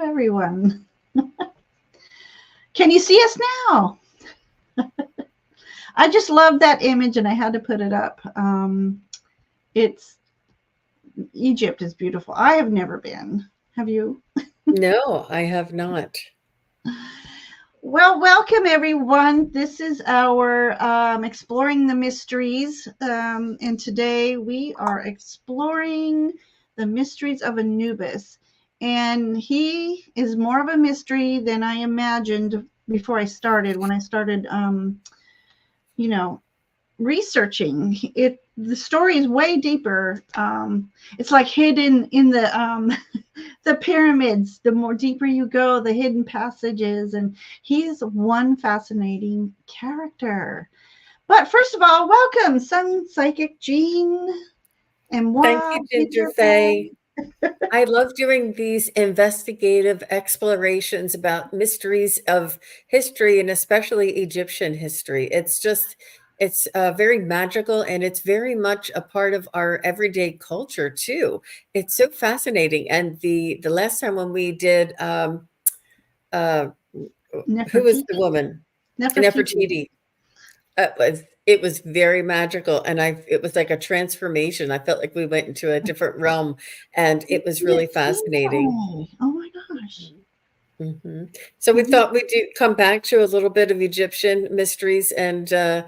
everyone. Can you see us now? I just love that image and I had to put it up. It's Egypt is beautiful. I have never been. Have you? No, I have not. Well, welcome everyone. This is our Exploring the Mysteries. And today we are exploring the mysteries of Anubis. And he is more of a mystery than I imagined before I started. When I started, you know, researching it, the story is way deeper. It's like hidden in the the pyramids. The more deeper you go, the hidden passages, and he's one fascinating character. But first of all, welcome SunPsychic Jean and Thank moi, you, gingerfae. gingerfae. I love doing these investigative explorations about mysteries of history and especially Egyptian history. It's very magical and it's very much a part of our everyday culture too. It's so fascinating. And the last time when we did, uh, who was the Nefertiti. woman? Nefertiti. Nefertiti. It was very magical, and it was like a transformation. I felt like we went into a different realm, and it was Isn't really it seem that fascinating. way? Oh my gosh. So we Mhm. thought we'd come back to a little bit of Egyptian mysteries and the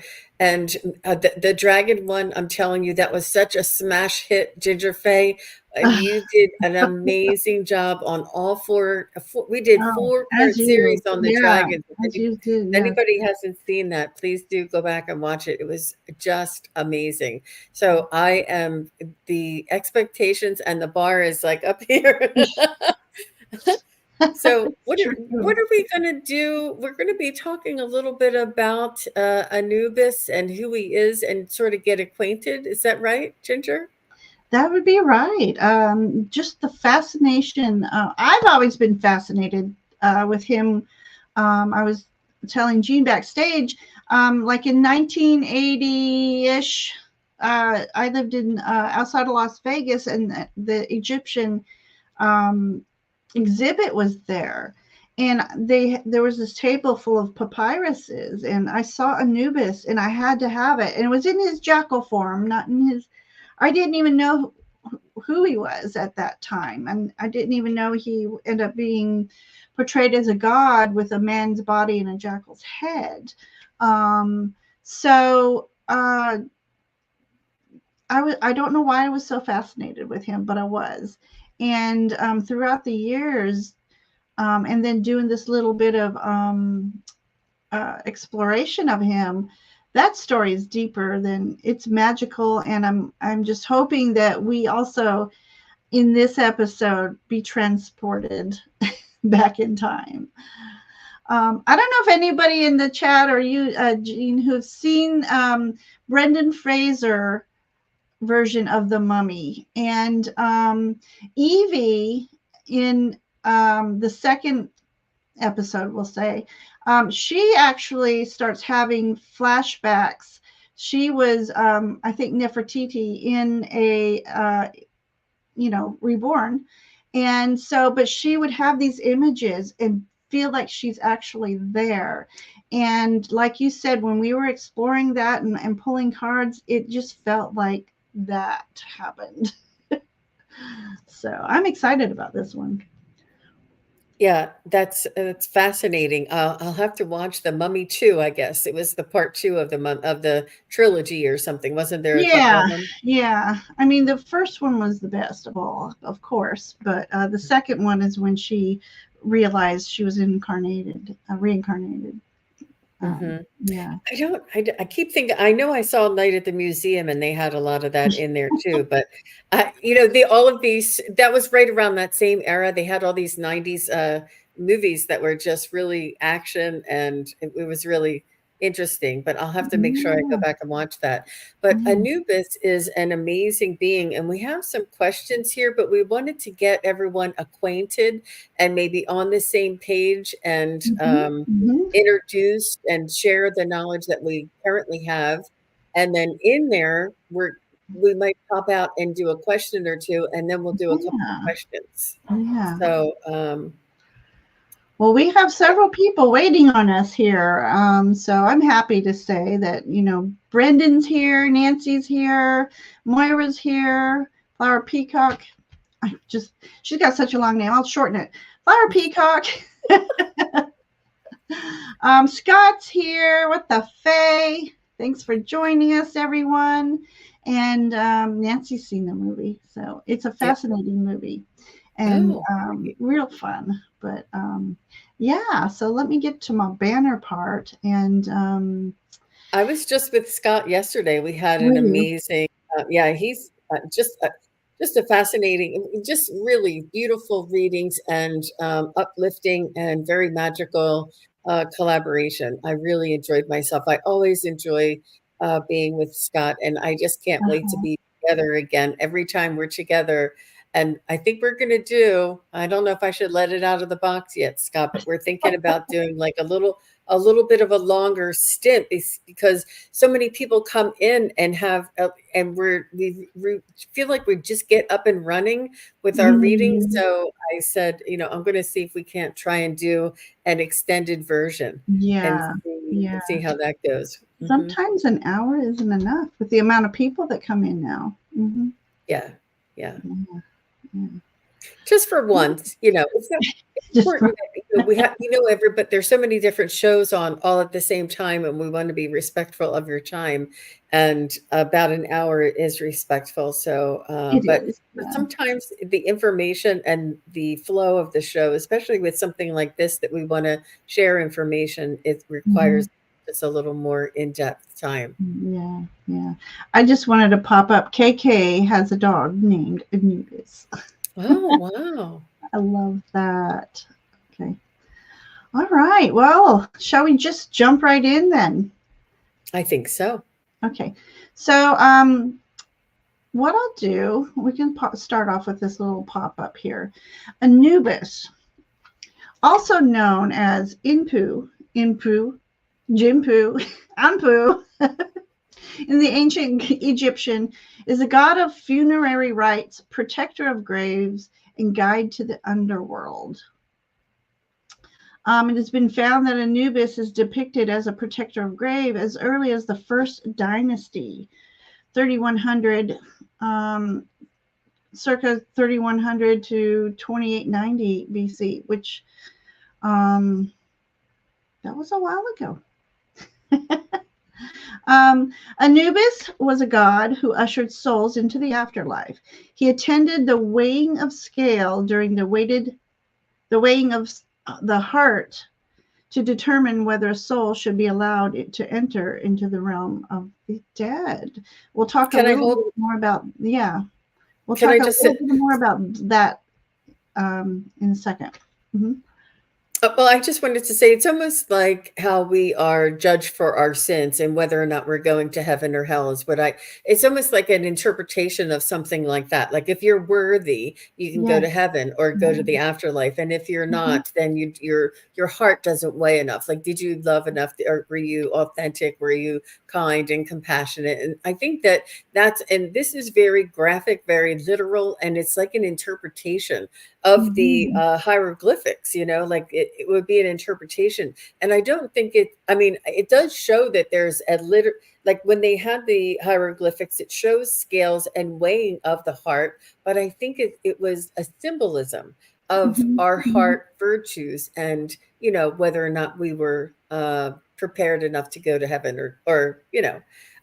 dragon one. I'm telling you, that was such a smash hit, Ginger Faye. You did an amazing job on all four. We did Oh, four-part as series you, on the yeah, dragons. as you did, If yeah. anybody hasn't seen that, please do go back and watch it. It was just amazing. So the expectations and the bar is like up here. So It's what true. are we going to do? We're going to be talking a little bit about Anubis and who he is and sort of get acquainted. Is that right, Ginger? That would be right. Just the fascination. I've always been fascinated with him. I was telling Gene backstage, like in 1980-ish, I lived in outside of Las Vegas, and the Egyptian um, exhibit was there. And there was this table full of papyruses, and I saw Anubis, and I had to have it. And it was in his jackal form, not in his. I didn't even know who he was at that time, and I didn't even know he ended up being portrayed as a god with a man's body and a jackal's head. So I don't know why I was so fascinated with him, but I was. And throughout the years, and then doing this little bit of exploration of him, that story is deeper than it's magical. And I'm just hoping that we also in this episode be transported back in time. I don't know if anybody in the chat or you, Jean, who've seen Brendan Fraser version of the Mummy, and Evie in the second episode, we'll say, she actually starts having flashbacks. She was, I think, Nefertiti in a, reborn. And so, but she would have these images and feel like she's actually there. And like you said, when we were exploring that and pulling cards, it just felt like that happened. So I'm excited about this one. Yeah, that's fascinating. I'll have to watch the Mummy 2, I guess. It was the part 2 of the trilogy or something. Wasn't there a couple Yeah, of them? yeah. I mean, the first one was the best of all, of course, but the second one is when she realized she was reincarnated. Mhm. Yeah. I keep thinking, I know I saw Night at the Museum and they had a lot of that in there too, but all of these, that was right around that same era. They had all these 90s movies that were just really action and it was really interesting, but I'll have to make sure I go Yeah. back and watch that. But Yeah. Anubis is an amazing being and we have some questions here, but we wanted to get everyone acquainted and maybe on the same page and Mhm, mhm. introduced and share the knowledge that we currently have. And then in there, we might pop out and do a question or two, and then we'll do a couple of Yeah. questions. Yeah. So, Well, we have several people waiting on us here. So I'm happy to say that, Brendan's here, Nancy's here, Moira's here, Flower Peacock. She's got such a long name. I'll shorten it. Flower Peacock. Scott's here. What the Fae? Thanks for joining us, everyone. And Nancy's seen the movie, so it's a fascinating movie and real fun. But yeah, so let me get to my banner part. And I was just with Scott yesterday. We had an really, amazing, he's just a fascinating, just really beautiful readings and uplifting and very magical collaboration. I really enjoyed myself. I always enjoy being with Scott, and I just can't wait to uh-huh. be together again every time we're together. And I think we're going to do, I don't know if I should let it out of the box yet, Scott, but we're thinking about doing like a little bit of a longer stint because so many people come in and and we feel like we just get up and running with our readings. Mhm. So I said, I'm going to see if we can't try and do an extended version and Yeah, yeah. see how that goes. Sometimes an hour isn't enough with the amount of people that come in now. Yeah, yeah. Yeah, yeah. Just for once, it's not Just important that, we have, but there's so many different shows on all at the same time, and we want to be respectful of your time. And about an hour is respectful. So, it but is. Yeah. sometimes the information and the flow of the show, especially with something like this that we want to share information, it Mhm. requires just a little more in-depth time. Yeah, yeah. I just wanted to pop up. KK has a dog named Anubis. Oh, wow. I love that. Okay. All right. Well, shall we just jump right in then? I think so. Okay. So, what I'll do, we can start off with this little pop up here. Anubis, also known as Inpu, Jimpu, Anpu, in the ancient Egyptian, is a god of funerary rites, protector of graves, and guide to the underworld. It has been found that Anubis is depicted as a protector of grave as early as the first dynasty, 3100, circa 3100 to 2890 BC, which um, that was a while ago. Anubis was a god who ushered souls into the afterlife. He attended the weighing of scale during the weighing of the heart to determine whether a soul should be allowed to enter into the realm of the dead. We'll talk a Can I little hold? bit more about, yeah, we'll Can talk I a just little say? bit more about that in a second. Mm-hmm. Well, I just wanted to say it's almost like how we are judged for our sins and whether or not we're going to heaven or hell is what it's almost like an interpretation of something like that. Like if you're worthy, you can go Yes. to heaven or go to the afterlife. And if you're Mm-hmm. not, then your heart doesn't weigh enough. Like, did you love enough or were you authentic? Were you kind and compassionate? And I think and this is very graphic, very literal, and it's like an interpretation of the Mm-hmm. hieroglyphics, like it would be an interpretation. And I don't think I mean, it does show that there's like when they had the hieroglyphics, it shows scales and weighing of the heart. But I think it was a symbolism of our Mm-hmm. heart virtues and, whether or not we were prepared enough to go to heaven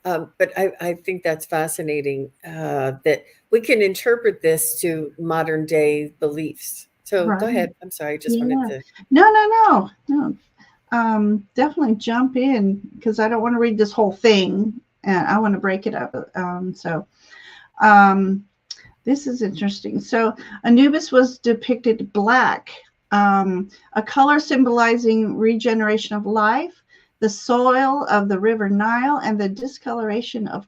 but I think that's fascinating that we can interpret this to modern day beliefs. So go Right. ahead. I'm sorry. I just wanted Yeah. to. No. Definitely jump in because I don't want to read this whole thing and I want to break it up. Um, this is interesting. So Anubis was depicted black, a color symbolizing regeneration of life, the soil of the river Nile, and the discoloration of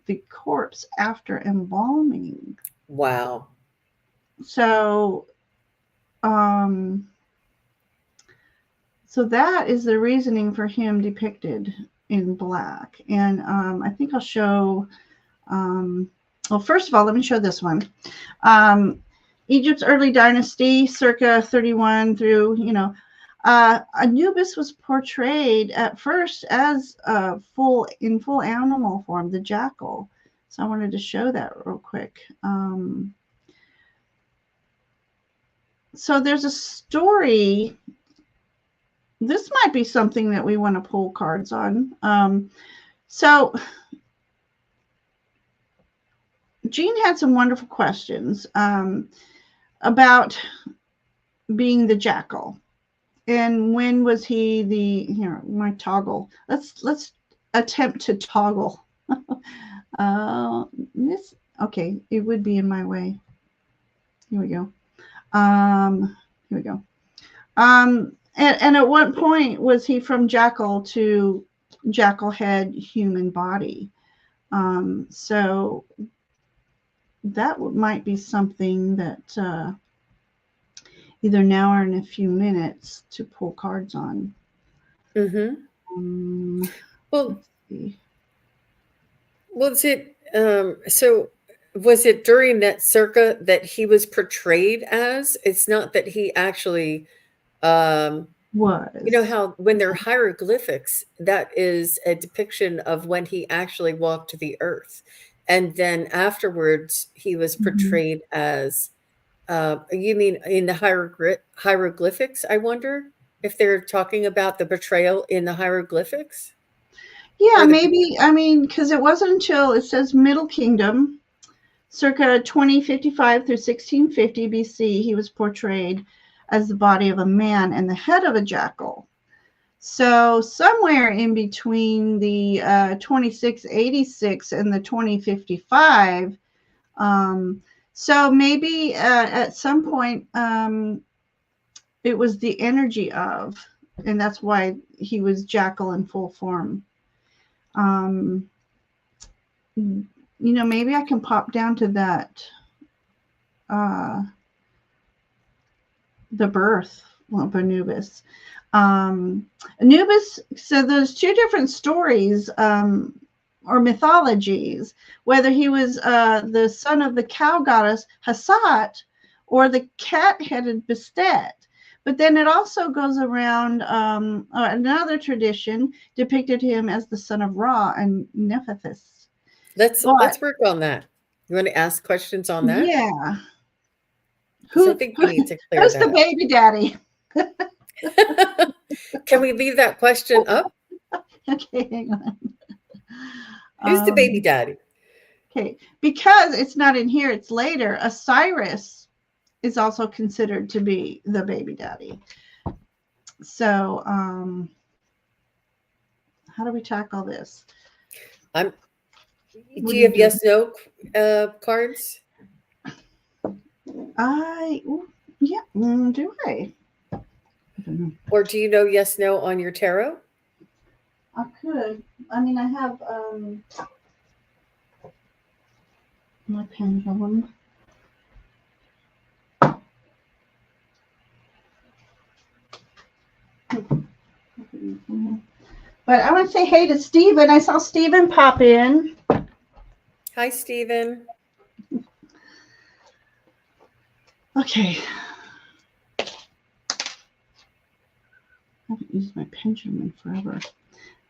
the corpse after embalming. Wow. So, um, so that is the reasoning for him depicted in black. And I think I'll show. Well, first of all, let me show this one. Um, Egypt's early dynasty, circa 31 through, Anubis was portrayed at first as in full animal form, the jackal. So I wanted to show that real quick. So there's a story. This might be something that we want to pull cards on. So Jean had some wonderful questions about being the jackal. And when was he my toggle? Let's attempt to toggle. Okay, it would be in my way. Here we go. Here we go. And at what point was he from jackal to jackal head human body? So that might be something that either now or in a few minutes to pull cards on. Well, was it so? Was it during that circa that he was portrayed as? It's not that he actually was. You know how when they're hieroglyphics, that is a depiction of when he actually walked the earth, and then afterwards he was portrayed as. You mean in the hieroglyphics? I wonder if they're talking about the betrayal in the hieroglyphics. Yeah, maybe. I mean, because it wasn't until it says Middle Kingdom, circa 2055 through 1650 BC, he was portrayed as the body of a man and the head of a jackal. So somewhere in between the 2686 and the 2055. So maybe at some point it was the energy of, and that's why he was jackal in full form. Maybe I can pop down to that, the birth of Anubis. Anubis, so there's two different stories or mythologies, whether he was the son of the cow goddess Hassat or the cat-headed Bastet. But then it also goes around, another tradition depicted him as the son of Ra and Nephthys. Let's work on that. You want to ask questions on that? Yeah. I think we need to clear who's that. Who's the baby daddy? Can we leave that question up? Okay, hang on. Who's the baby daddy? Okay, because it's not in here, it's later. Osiris is also considered to be the baby daddy. So, how do we tackle this? Do you have yes, no cards? Do I? I don't know. Or do you know yes, no on your tarot? I could. I mean, I have my pendulum. But I want to say hey to Stephen. I saw Stephen pop in. Hi, Stephen. Okay. I haven't used my pendulum in forever.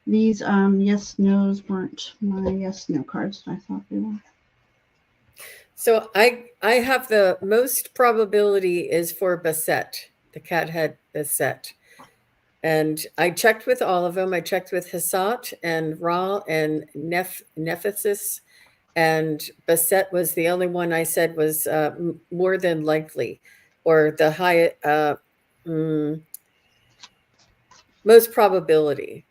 These yes, no's weren't my yes, no cards I thought they were. So I have the most probability is for Bastet, the cat head Bastet. And I checked with all of them. I checked with Hassat and Ra and Nephthys, and Bastet was the only one I said was more than likely, or the high most probability.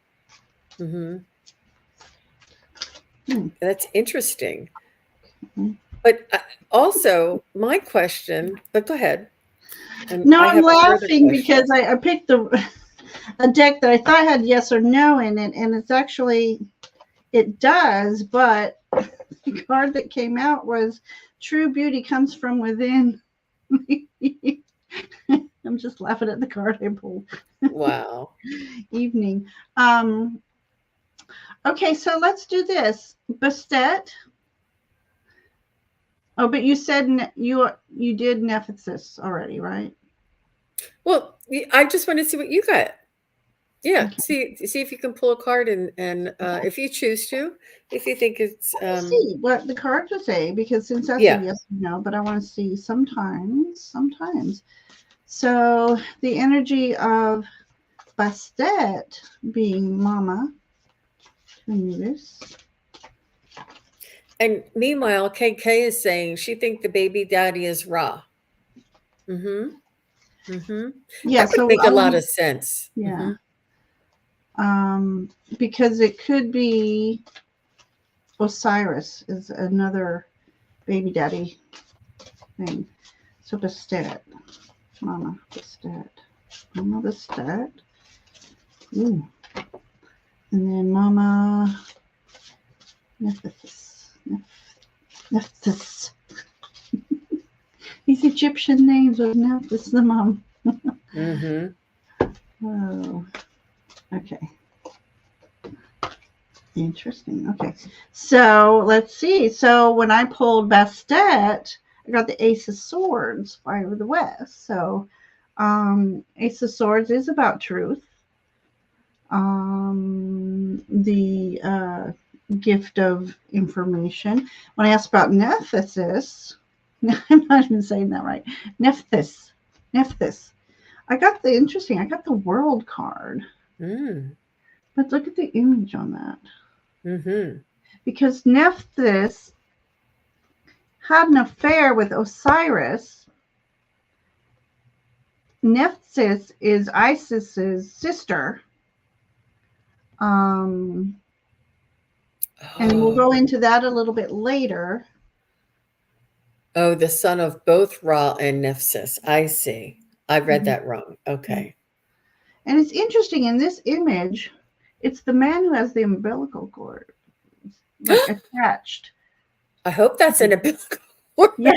That's interesting. But also, my question. But go ahead. No, I'm laughing because I picked a deck that I thought had yes or no in it, and it's actually, it does, but the card that came out was True Beauty Comes From Within. I'm just laughing at the card I pulled. Wow. Evening. Okay, so let's do this. Bastet. Oh, but you said you did Nephthys already, right? Well, I just want to see what you got. Yeah, Okay. see if you can pull a card, and if you choose to, if you think it's Let me see what the cards would say, because since that's a yeah. yes or no, but I want to see sometimes. So the energy of Bastet being Mama Anubis. And meanwhile, KK is saying she think the baby daddy is Ra. Mm-hmm. Mm-hmm. Yeah, That would so make I a lot want, of sense. yeah, Mm-hmm. because it could be Osiris is another baby daddy thing. So Bastet, Mama Bastet, Mama Bastet. Ooh. And then Mama Nephthys. Nephthys. These Egyptian names of Nephthys the mom. Mm-hmm. Oh, okay. Interesting. Okay. So let's see. So when I pulled Bastet, I got the Ace of Swords, Fire of the West. So Ace of Swords is about truth. The gift of information. When I asked about Nephthys, I'm not even saying that right. Nephthys. Nephthys. I got the world card. Mm. But look at the image on that. Mm-hmm. Because Nephthys had an affair with Osiris. Nephthys is Isis's sister. Um, and we'll go Oh. into that a little bit later. Oh, the son of both Ra and Nephthys. I see. I read Mhm. that wrong. Okay. And it's interesting in this image, it's the man who has the umbilical cord, like attached. I hope that's an umbilical cord. Yeah,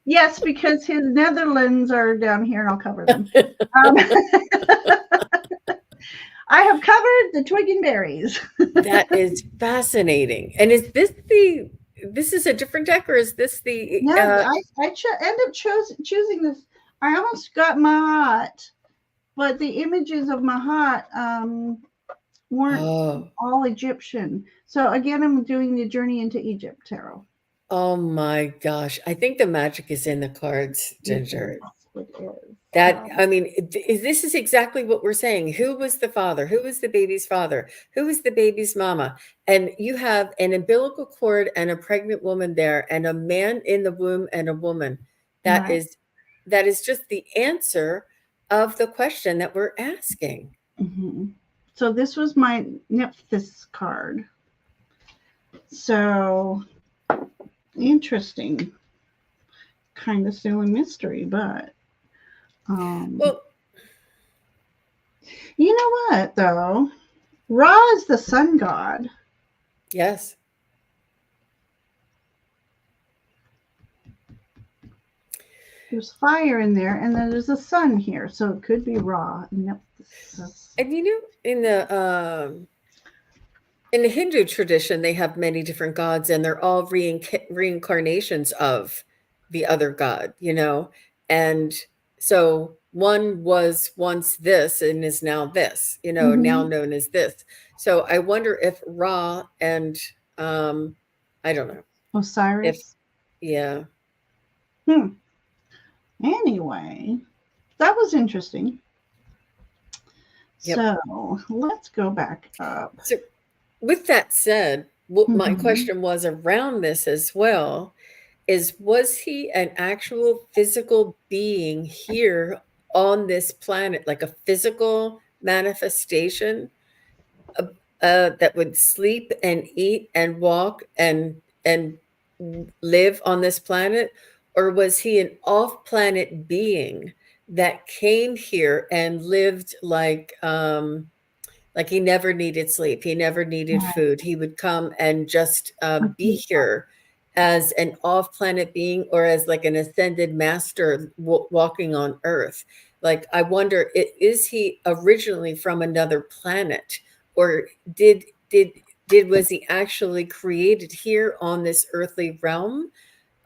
yes, because his Netherlands are down here, and I'll cover them. Um, I have covered the twig and berries. That is fascinating. And is this the this is a different deck, or is this the Yeah, end up choosing this. I almost got Mahat, but the images of Mahat weren't oh, all Egyptian. So again, I'm doing the Journey into Egypt tarot. oh my gosh. I think the magic is in the cards, It Ginger. is. It is. That So I mean, this is exactly what we're saying. Who was the father? Who was the baby's father? Who was the baby's mama? And you have an umbilical cord and a pregnant woman there, and a man in the womb and a woman. That right. is that is just the answer of the question that we're asking. hmm So this was my Nephthys card. So interesting, kind of still a mystery, but um, Well, you know what though? Ra is the sun god. yes. There's fire in there, and then there's a sun here, so it could be Ra. Nephthys. And you know, in the Hindu tradition, they have many different gods, and they're all reincarnations of the other god, you know? And so one was once this and is now this, you know, now Mm-hmm. known as this. So I wonder if Ra and I don't know if Osiris. yeah. Hmm. Anyway, that was interesting. Yep. So let's go back up. So with that said, what my Mm-hmm. question was around this as well is, was he an actual physical being here on this planet, like a physical manifestation uh, that would sleep and eat and walk and live on this planet, or was he an off-planet being that came here and lived like he never needed sleep. He never needed food. He would come and just be here as an off planet being or as like an ascended master walking on Earth. Like, I wonder, is he originally from another planet, or did did was he actually created here on this earthly realm,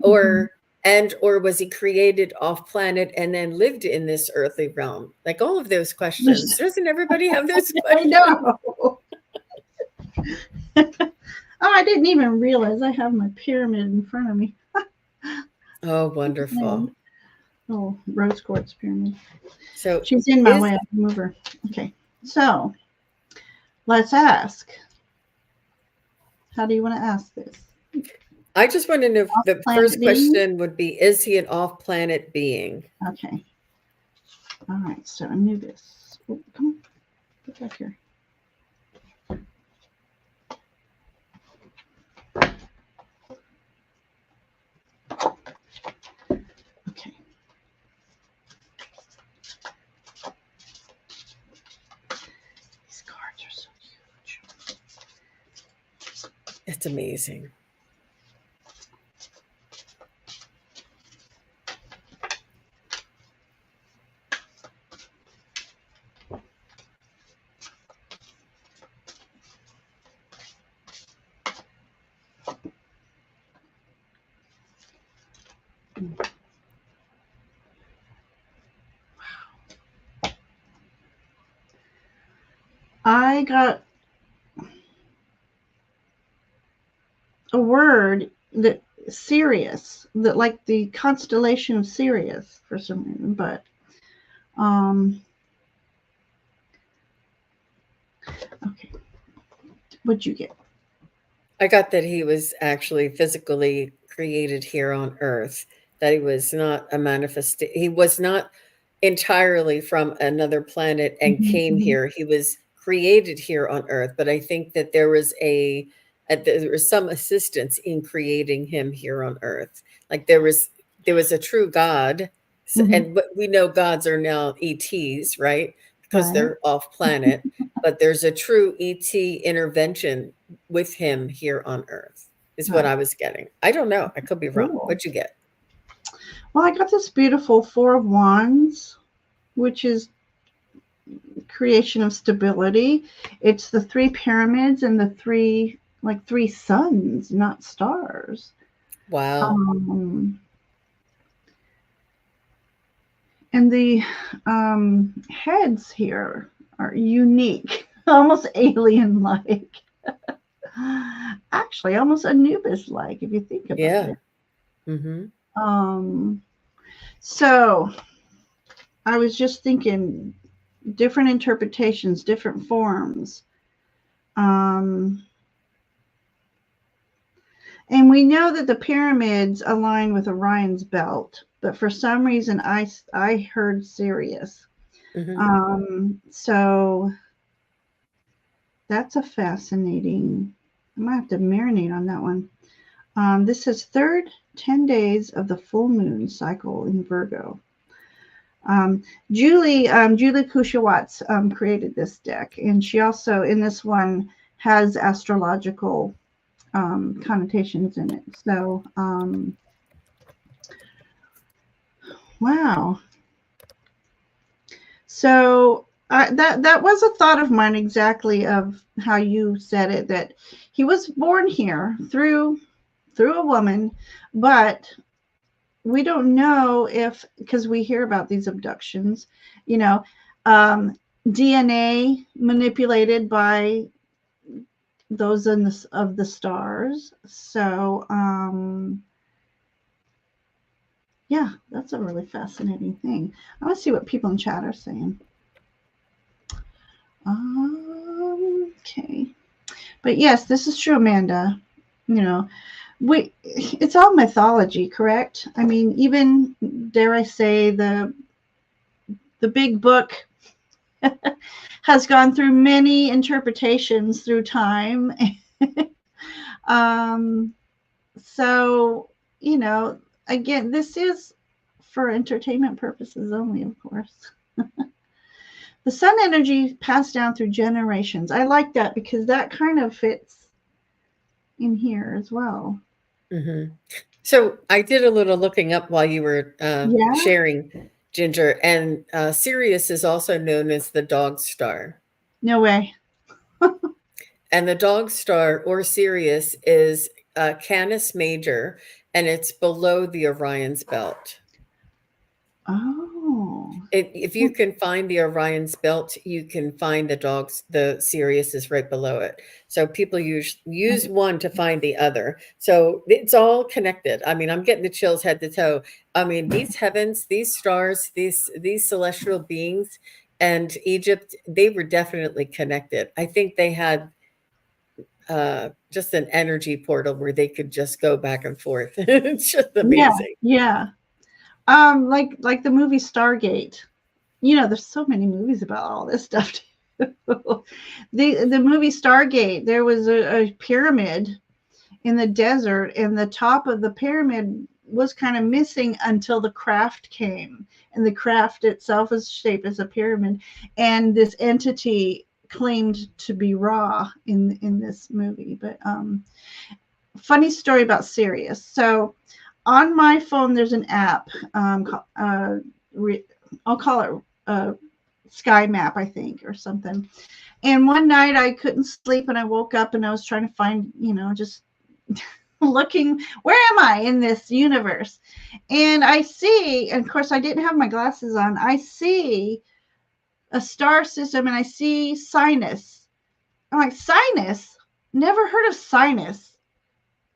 Mm-hmm. or And or was he created off planet and then lived in this earthly realm? Like all of those questions. Doesn't everybody have those I questions? know. Oh, I didn't even realize I have my pyramid in front of me. Oh, wonderful. Oh, rose quartz pyramid. So She's in my is way. I can move her. Okay. So let's ask. How do you want to ask this? I just want to know if the Planet first being? question would be, is he an off-planet being? Okay. All right. So Anubis. Oh, come on. Get back here. Okay. These cards are so huge. It's amazing. I got a word that Sirius, that like the constellation of Sirius for some reason, but okay. What'd you get? I got that he was actually physically created here on Earth, that he was not a he was not entirely from another planet and Mm-hmm, came mm-hmm. here. He was created here on Earth, but I think that there was some assistance in creating him here on Earth. Like there was a true God, Mm-hmm. and but we know gods are now ETs, right? Because Right. they're off planet, but there's a true ET intervention with him here on Earth, is what Right. I was getting. I don't know. I could be wrong. Cool. What'd you get? Well, I got this beautiful Four of Wands, which is creation of stability. It's the three pyramids and the three suns, not stars. Wow. Um, and the heads here are unique, almost alien like. Actually, almost Anubis like, if you think about Yeah. it. Mm-hmm. Um, so I was just thinking different interpretations, different forms. Um, and we know that the pyramids align with Orion's belt, but for some reason I heard Sirius. Mm-hmm. So that's a fascinating. I might have to marinate on that one. This says third 10 days of the full moon cycle in Virgo. Julie Kushawatz created this deck, and she also in this one has astrological connotations in it. So wow. So that was a thought of mine exactly of how you said it, that he was born here through a woman, but we don't know if, because we hear about these abductions, you know, um, DNA manipulated by those of the stars. So yeah, that's a really fascinating thing. I want to see what people in chat are saying. Okay. But yes, this is true, Amanda. You know, it's all mythology, correct? I mean, even dare I say the big book has gone through many interpretations through time. um, so, you know, again, this is for entertainment purposes only, of course. The sun energy passed down through generations. I like that because that kind of fits in here as well. Mm-hmm. So I did a little looking up while you were Yeah, sharing, Ginger, and Sirius is also known as the dog star. no way. And the dog star or Sirius is Canis Major, and it's below the Orion's belt. Oh. If you can find the Orion's belt, you can find the dogs. The Sirius is right below it. So people use one to find the other. So it's all connected. I mean, I'm getting the chills head to toe. I mean, these heavens, these stars, these celestial beings, and Egypt, they were definitely connected. I think they had just an energy portal where they could just go back and forth. It's just Yeah, amazing. yeah. Like the movie Stargate. You know, there's so many movies about all this stuff. The movie Stargate, there was a pyramid in the desert, and the top of the pyramid was kind of missing until the craft came, and the craft itself is shaped as a pyramid, and this entity claimed to be Ra in this movie. But funny story about Sirius. So on my phone, there's an app. I'll call it Sky Map, I think, or something. And one night I couldn't sleep, and I woke up and I was trying to find, just looking, where am I in this universe? And I see, and of course I didn't have my glasses on, I see a star system, and I see Sinus. I'm like, Sinus? Never heard of Sinus.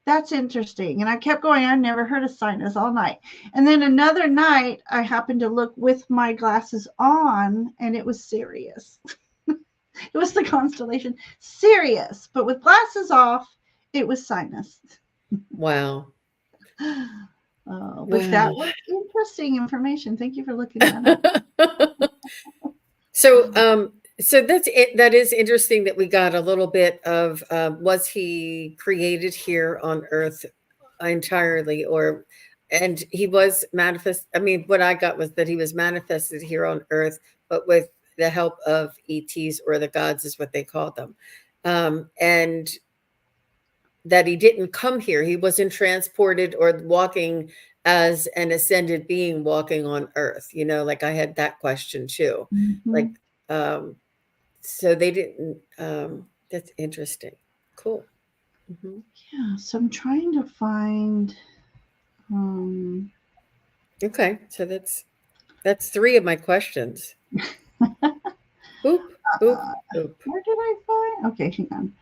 That's interesting. And I kept going, I never heard of Sinus all night. And then another night, I happened to look with my glasses on, and it was Sirius. It was the constellation Sirius, but with glasses off, it was Sinus. Wow. But that was interesting information. Thank you for looking that up. So that's it. That is interesting that we got a little bit of was he created here on Earth entirely, and he was manifest. I mean, what I got was that he was manifested here on Earth, but with the help of ETs, or the gods is what they call them, and that he didn't come here. He wasn't transported or walking as an ascended being walking on Earth. Like I had that question too. Mm-hmm. Like, so they didn't, that's interesting. Cool. Mm-hmm. Yeah. So I'm trying to find, okay. So that's 3 of my questions. Oop, oop, oop. Where did I find? Okay, hang on.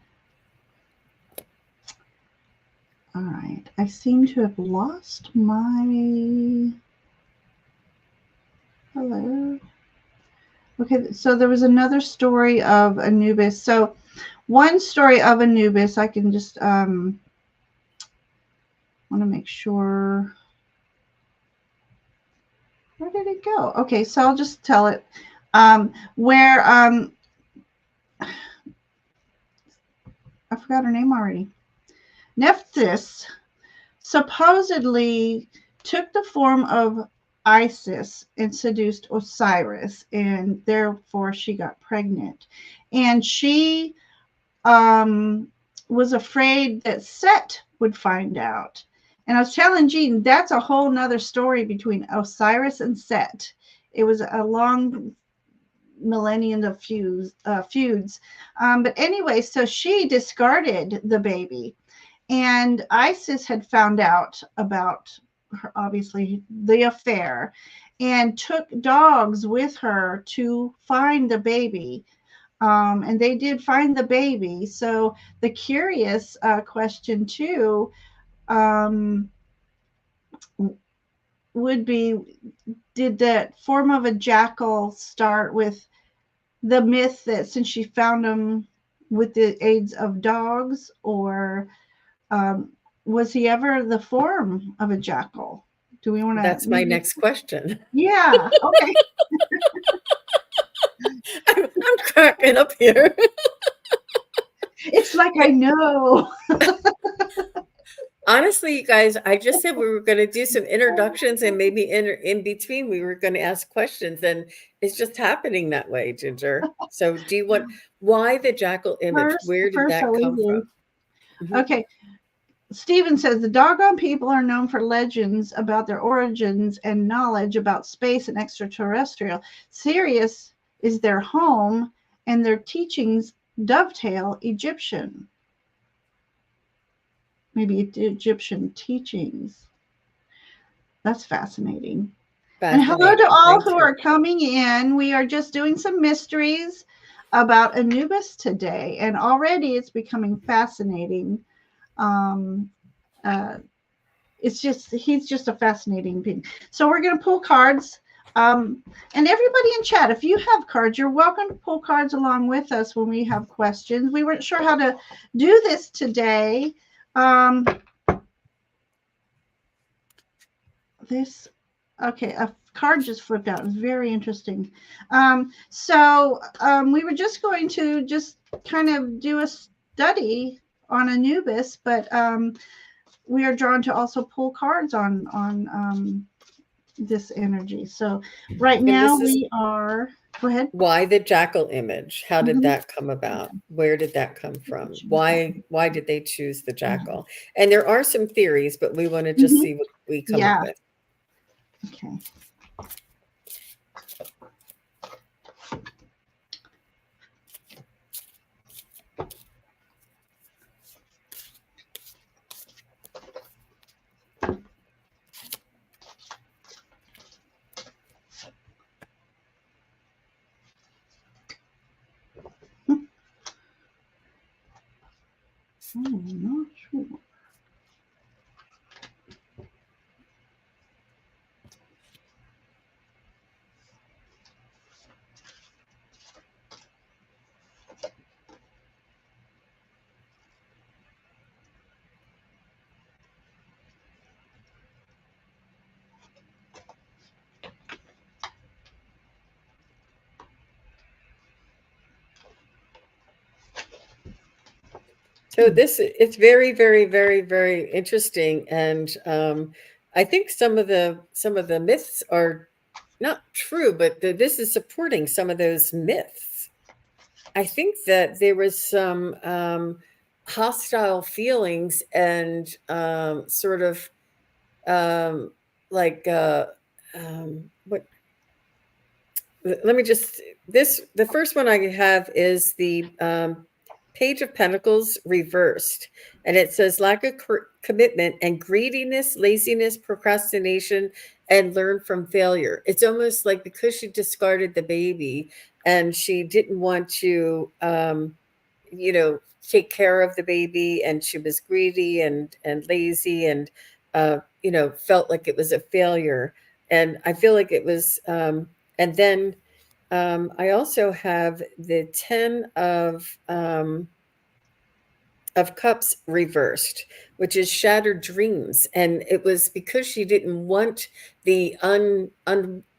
All right. I seem to have lost my. Hello. Okay, so there was another story of Anubis. So one story of Anubis, I can just want to make sure. Where did it go? Okay, so I'll just tell it. Where I forgot her name already. Nephthys supposedly took the form of Isis and seduced Osiris, and therefore she got pregnant. And she was afraid that Set would find out. And I was telling Jean, that's a whole nother story between Osiris and Set. It was a long millennium of feuds. But anyway, so she discarded the baby. And Isis had found out about her, obviously, the affair, and took dogs with her to find the baby. And they did find the baby. So the curious question, too, would be, did that form of a jackal start with the myth that since she found him with the aids of dogs, or was he ever the form of a jackal? Do we want to? That's my next question. Yeah. Okay. I'm cracking up here. It's like I know. Honestly, you guys, I just said we were going to do some introductions, and maybe in between we were going to ask questions, and it's just happening that way, Ginger. So do you want, why the jackal image? Where did that come from? Mm-hmm. Okay. Stephen says the doggone people are known for legends about their origins and knowledge about space and extraterrestrial. Sirius is their home, and their teachings dovetail Egyptian. maybe Egyptian teachings. That's fascinating. And hello to Fascinating. all Thank who you. are coming in. We are just doing some mysteries about Anubis today, and already it's becoming fascinating. Um, uh, he's just a fascinating being. So we're going to pull cards. And everybody in chat, if you have cards, you're welcome to pull cards along with us when we have questions. We weren't sure how to do this today. Um, this Okay, a card just flipped out. Very interesting. We were just going to just kind of do a study on Anubis, but we are drawn to also pull cards on this energy. So right And now this is we are. Go ahead. why the jackal image. How did Mhm. that come about? Where did that come from? Why did they choose the jackal? And there are some theories, but we want to just Mhm. see what we come up Yeah. with. Okay. I'm not sure. So this it's very, very, very, very interesting, and I think some of the myths are not true, but this is supporting some of those myths. I think that there was some hostile feelings and sort of um, like what let me just the first one I have is the Page of Pentacles reversed, and it says lack of commitment and greediness, laziness, procrastination, and learn from failure. It's almost like because she discarded the baby and she didn't want to take care of the baby, and she was greedy and lazy, and felt like it was a failure. And I feel like it was and then I also have the 10 of cups reversed, which is shattered dreams. And it was because she didn't want the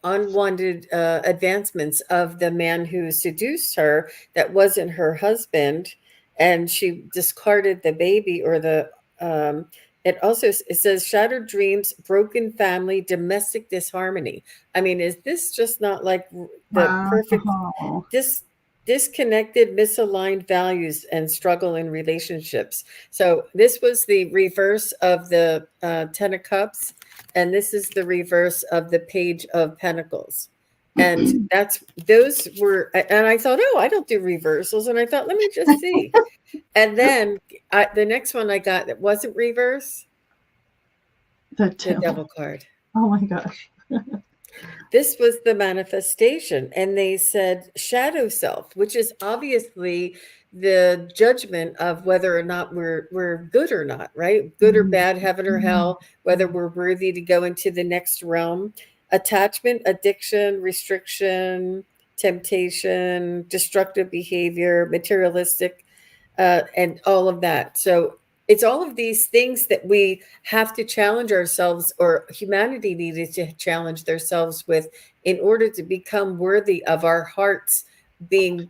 unwanted advancements of the man who seduced her, that wasn't her husband. And she discarded the baby, or the it says shattered dreams, broken family, domestic disharmony. I mean, is this just not like the perfect Wow. dis disconnected, misaligned values and struggle in relationships? So this was the reverse of the 10 of cups, and this is the reverse of the Page of Pentacles. And those were, and I thought, oh, I don't do reversals. And I thought, let me just see. And then the next one I got that wasn't reverse, The the devil. devil card. Oh my gosh. This was the manifestation. And they said shadow self, which is obviously the judgment of whether or not we're good or not, right? Good or Mhm. bad, heaven or Mhm. hell, whether we're worthy to go into the next realm. Attachment, addiction, restriction, temptation, destructive behavior, materialistic, and all of that. So it's all of these things that we have to challenge ourselves, or humanity needed to challenge themselves with, in order to become worthy of our hearts being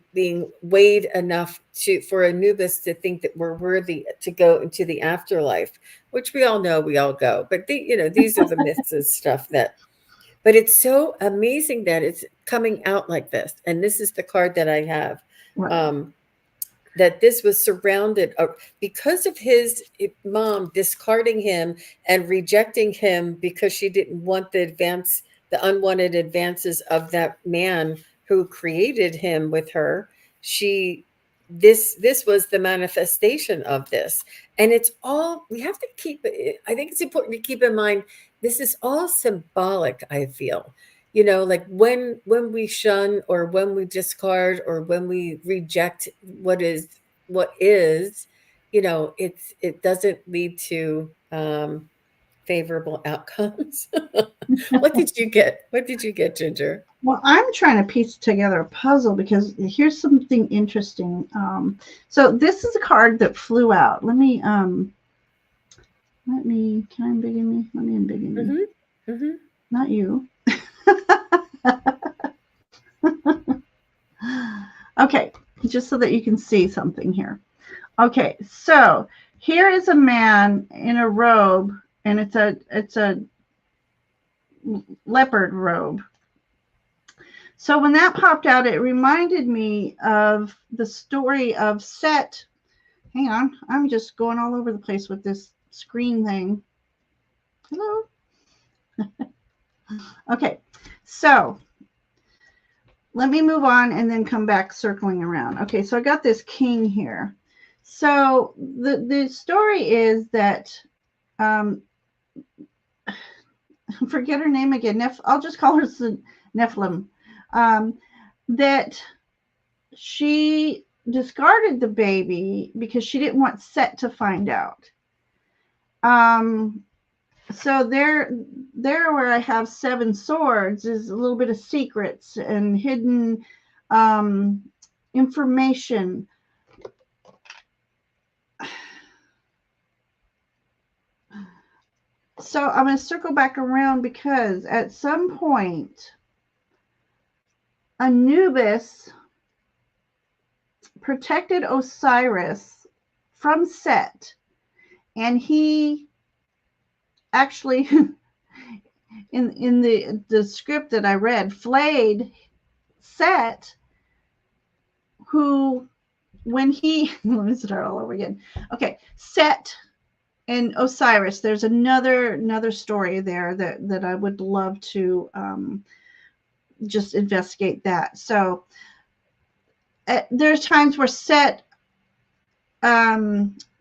weighed enough to for Anubis to think that we're worthy to go into the afterlife, which we all know we all go. But these are the myths and stuff that. But it's so amazing that it's coming out like this, and this is the card that I have. Right. Um, that this was surrounded because of his mom discarding him and rejecting him because she didn't want the unwanted advances of that man who created him with her. She this was the manifestation of this. And it's all, we have to keep, I think it's important to keep in mind, this is all symbolic, I feel. Like when we shun, or when we discard, or when we reject what is, it doesn't lead to favorable outcomes. What did you get, Ginger? Well, I'm trying to piece together a puzzle because here's something interesting. So this is a card that flew out. Can I unbiggen me? Let me unbiggen me. Mm-hmm. Mm-hmm. Not you. Okay, just so that you can see something here. Okay, so here is a man in a robe, and it's a leopard robe. So when that popped out, it reminded me of the story of Set. Hang on, I'm just going all over the place with this screen thing. Hello. Okay, so let me move on and then come back circling around. Okay, so I got this king here. So the story is that forget her name again. I'll just call her Nephilim. That she discarded the baby because she didn't want Set to find out. So there where I have 7 swords is a little bit of secrets and hidden information. So I'm going to circle back around because at some point Anubis protected Osiris from Set, and he actually in the script that I read flayed Set, who when he let me start all over again. Okay, Set and Osiris, there's another story there that I would love to just investigate that. So there's times where Set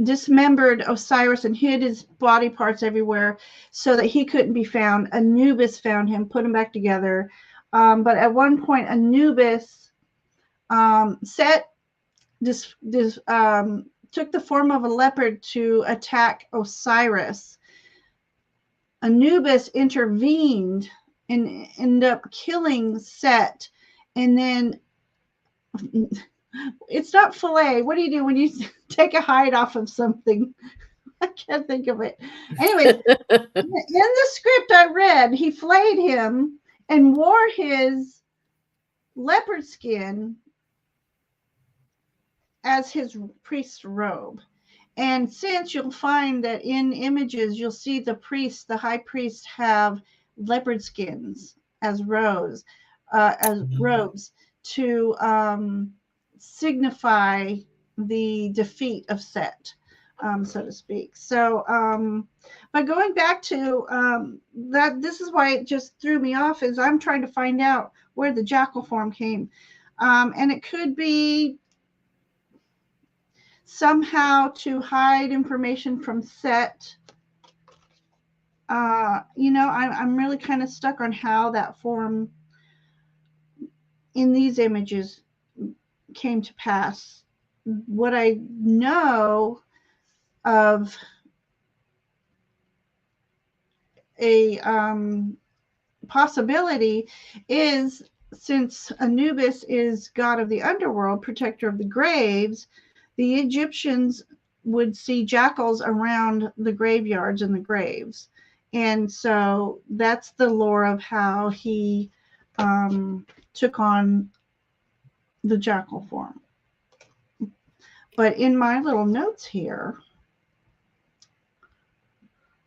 dismembered Osiris and hid his body parts everywhere so that he couldn't be found. Anubis found him, put him back together. But at one point, Anubis, Set took the form of a leopard to attack Osiris. Anubis intervened and ended up killing Set. And then it's not fillet. What do you do when you take a hide off of something? I can't think of it. Anyways, in the script I read, he flayed him and wore his leopard skin as his priest's robe. And since you'll find that in images, you'll see the high priest have leopard skins as robes to signify the defeat of Set, so to speak. So, but going back to that, this is why it just threw me off, is I'm trying to find out where the jackal form came. And it could be somehow to hide information from Set. I'm really kind of stuck on how that form in these images came to pass. What I know of a possibility is, since Anubis is god of the underworld, protector of the graves, the Egyptians would see jackals around the graveyards and the graves. And so that's the lore of how he took on the jackal form. But in my little notes here,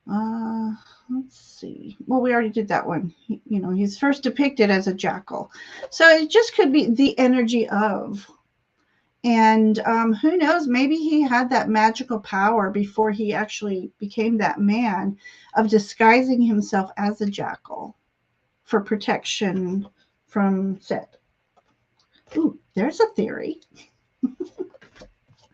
let's see. Well, we already did that one. He's first depicted as a jackal. So it just could be the energy of. And who knows, maybe he had that magical power before he actually became that man of disguising himself as a jackal for protection from Set. Ooh, there's a theory.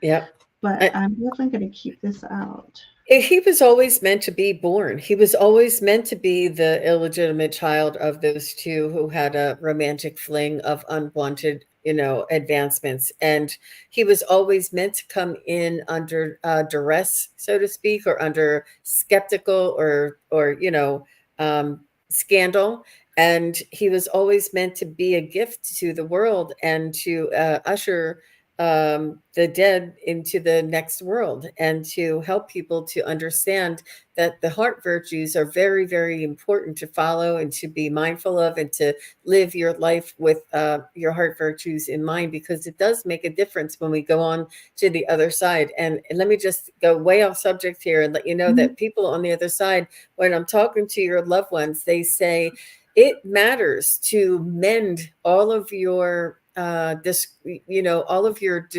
Yep. but I'm definitely going to keep this out. He was always meant to be born. He was always meant to be the illegitimate child of those two who had a romantic fling of unwanted, advancements. And he was always meant to come in under duress, so to speak, or under skeptical or scandal. And he was always meant to be a gift to the world and to usher the dead into the next world, and to help people to understand that the heart virtues are very, very important to follow and to be mindful of, and to live your life with your heart virtues in mind, because it does make a difference when we go on to the other side. And let me just go way off subject here and let you know Mhm. that people on the other side, when I'm talking to your loved ones, they say it matters to mend all of your all of your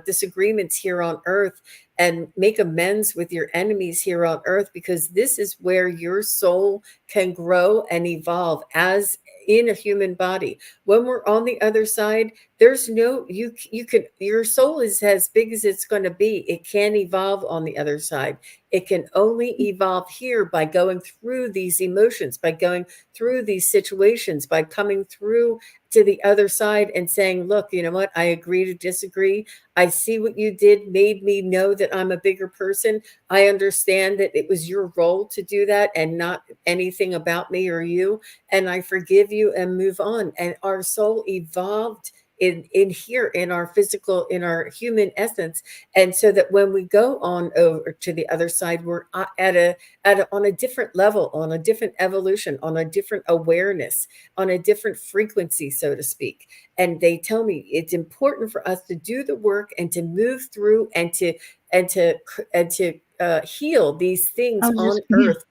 disagreements here on earth, and make amends with your enemies here on earth, because this is where your soul can grow and evolve as in a human body. When we're on the other side, there's no you can your soul is as big as it's going to be. It can't evolve on the other side. It can only evolve here by going through these emotions, by going through these situations, by coming through to the other side and saying, look, you know what? I agree to disagree. I see what you did made me know that I'm a bigger person. I understand that it was your role to do that and not anything about me or you. And I forgive you and move on. And our soul evolved in here, in our physical, in our human essence. And so that when we go on over to the other side, we're on a different level, on a different evolution, on a different awareness, on a different frequency, so to speak. And they tell me it's important for us to do the work and to move through and to heal these I things was just, on earth,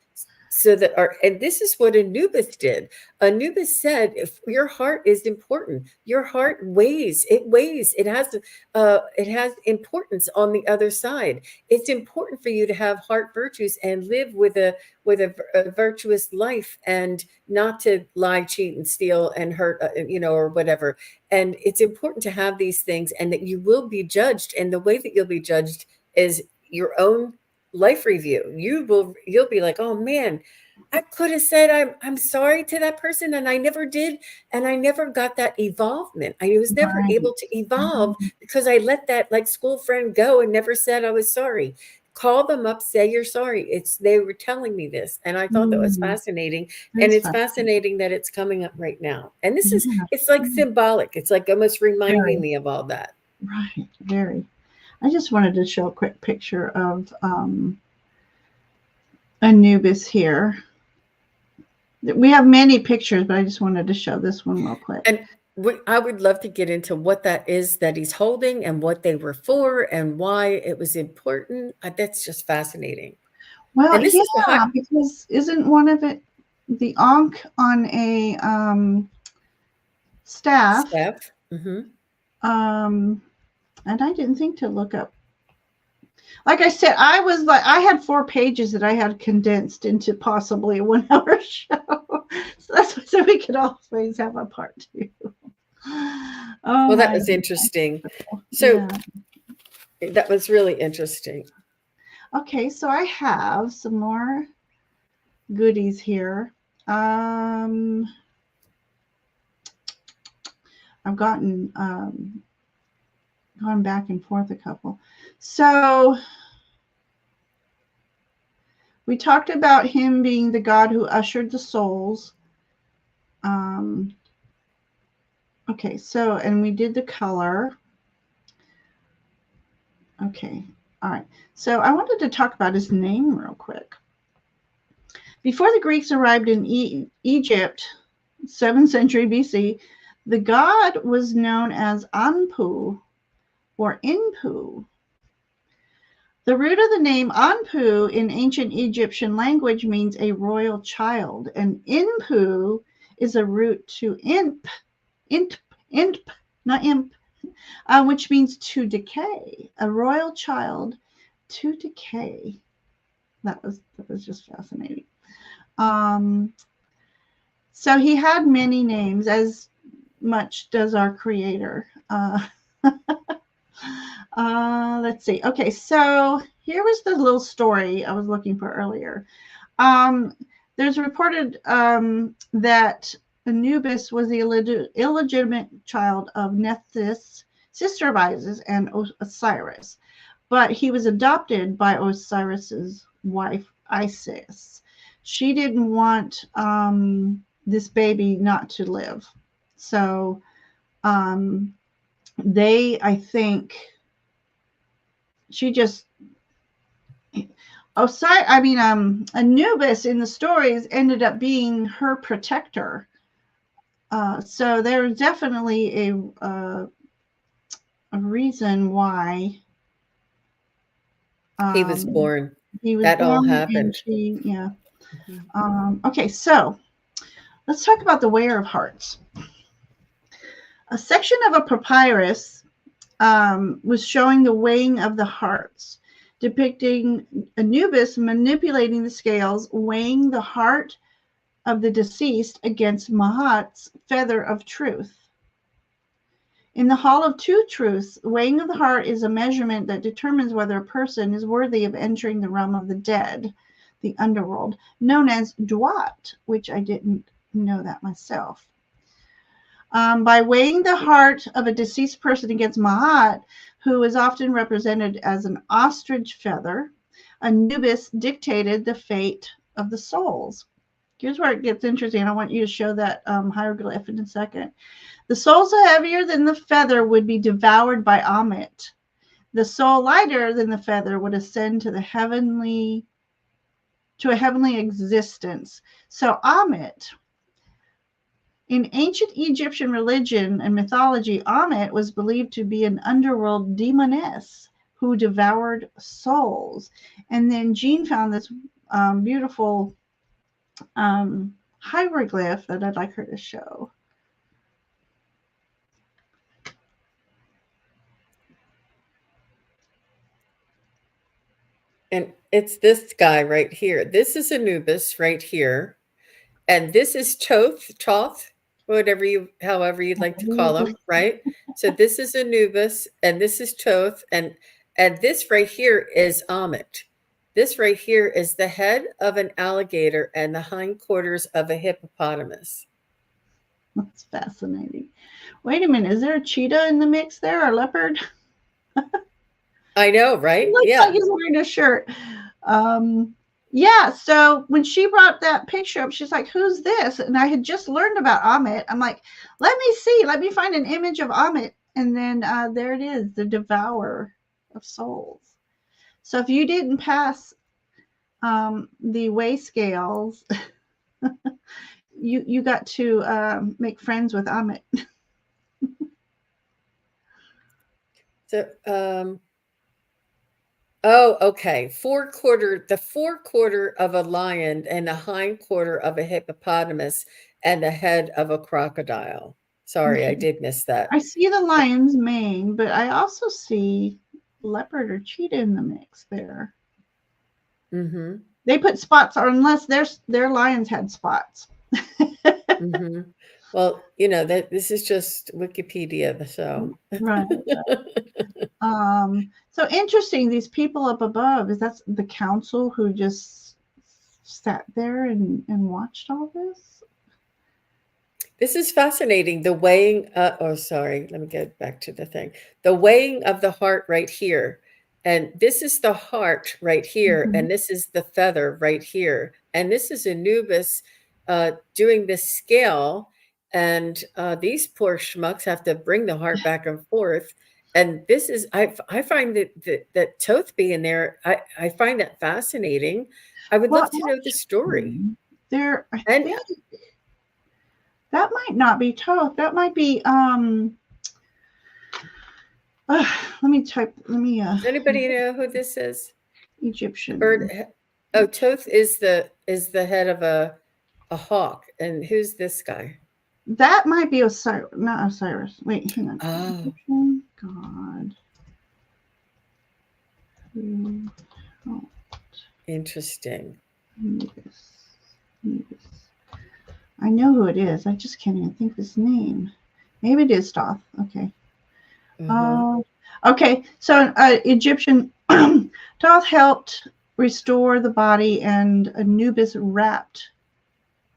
so that and this is what Anubis did. Anubis said, if your heart is important, your heart weighs, it has importance on the other side. It's important for you to have heart virtues and live with a virtuous life, and not to lie, cheat, and steal and hurt, or whatever. And it's important to have these things, and that you will be judged. And the way that you'll be judged is your own life review. You'll be like, oh man, I could have said I'm sorry to that person, and I never did, and I never got that evolvement. I was never right. able to evolve Mhm. because I let that like school friend go and never said I was sorry. Call them up, say you're sorry. They were telling me this, and I thought that was Mm, fascinating. And that's it's fascinating. fascinating that it's coming up right now. And Yeah, it's like yeah, symbolic. It's like almost reminding very, me of all that. right, very. I just wanted to show a quick picture of Anubis here. We have many pictures, but I just wanted to show this one real quick. And I would love to get into what that is that he's holding, and what they were for, and why it was important. That's just fascinating. Well, And this is the high yeah, because isn't one of it the Ankh on a staff? staff. Hmm. Um, and I didn't think to look up. Like I said, I was like, I had 4 pages that I had condensed into possibly a 1 hour show. So that's why, so we could always have a part two. Oh Well, that my was goodness. interesting. So Yeah. that was really interesting. Okay, so I have some more goodies here. Um, I've gone back and forth a couple. So we talked about him being the god who ushered the souls. Um, okay, so, and we did the color. Okay, all right. So I wanted to talk about his name real quick. Before the Greeks arrived in Egypt, 7th century BC, the god was known as Anpu or Inpu. The root of the name Anpu in ancient Egyptian language means a royal child, and Inpu is a root to imp, not imp, which means to decay. A royal child to decay. That was just fascinating. Um, so he had many names, as much does our creator. Let's see. Okay, so here was the little story I was looking for earlier. Um, there's reported that Anubis was the illegitimate child of Nephthys, sister of Isis, and Osiris, but he was adopted by Osiris's wife Isis. She didn't want this baby not to live, so I think, she just Anubis in the stories ended up being her protector. So there's definitely a reason why He was born. he was That all born, and happened. yeah. Mhm. Okay, so let's talk about the weigher of hearts. A section of a papyrus was showing the weighing of the hearts, depicting Anubis manipulating the scales, weighing the heart of the deceased against Mahat's feather of truth. In the Hall of Two Truths, weighing of the heart is a measurement that determines whether a person is worthy of entering the realm of the dead, the underworld, known as Duat, which I didn't know that myself. By weighing the heart of a deceased person against Mahat, who is often represented as an ostrich feather, Anubis dictated the fate of the souls. Here's where it gets interesting. I want you to show that hieroglyph in a second. The souls heavier than the feather would be devoured by Amit. The soul lighter than the feather would ascend to a heavenly existence. So Amit, in ancient Egyptian religion and mythology, Amet was believed to be an underworld demoness who devoured souls. And then Jean found this beautiful hieroglyph that I'd like her to show. And it's this guy right here. This is Anubis right here. And this is Thoth, however you'd like to call him, right? So this is Anubis, and this is Thoth, and this right here is Amit. This right here is the head of an alligator and the hindquarters of a hippopotamus. That's fascinating. Wait a minute, is there a cheetah in the mix there, or a leopard? I know, It right? looks like Yeah. he's wearing a shirt. Yeah, so when she brought that picture up, she's like, "Who's this?" And I had just learned about Amit. I'm like, "Let me see. Let me find an image of Amit." And then there it is, the devourer of souls. So if you didn't pass the weigh scales, you got to make friends with Amit. So oh, okay. The forequarter of a lion and the hindquarter of a hippopotamus and the head of a crocodile. Sorry, I Okay. did miss that. I see the lion's mane, but I also see leopard or cheetah in the mix there. Mm-hmm. They put spots, or unless their lions had spots. Mm-hmm. Well, you know that this is just Wikipedia, so. Right. So interesting. These people up above, is that the council who just sat there and watched all this? This is fascinating. The weighing, oh, sorry, let me get back to the thing. The weighing of the heart right here. And this is the heart right here. Mm-hmm. And this is the feather right here. And this is Anubis doing this scale. And these poor schmucks have to bring the heart back and forth. And this is, I find that Toth being there, I find that fascinating. I would Well, love to know the story. actually, there, I And think that might not be Toth. That might be let me type. Let me does anybody know who this is? The Egyptian. bird. Oh, Toth is the head of a hawk, and who's this guy? That might be Osiris, not Osiris. Wait, hang on. Oh, Egyptian god. Oh, interesting. Anubis. Anubis. I know who it is. I just can't even think of his name. Maybe it is Thoth. Okay. Uh-huh. Uh, Okay, so Egyptian Thoth helped restore the body, and Anubis wrapped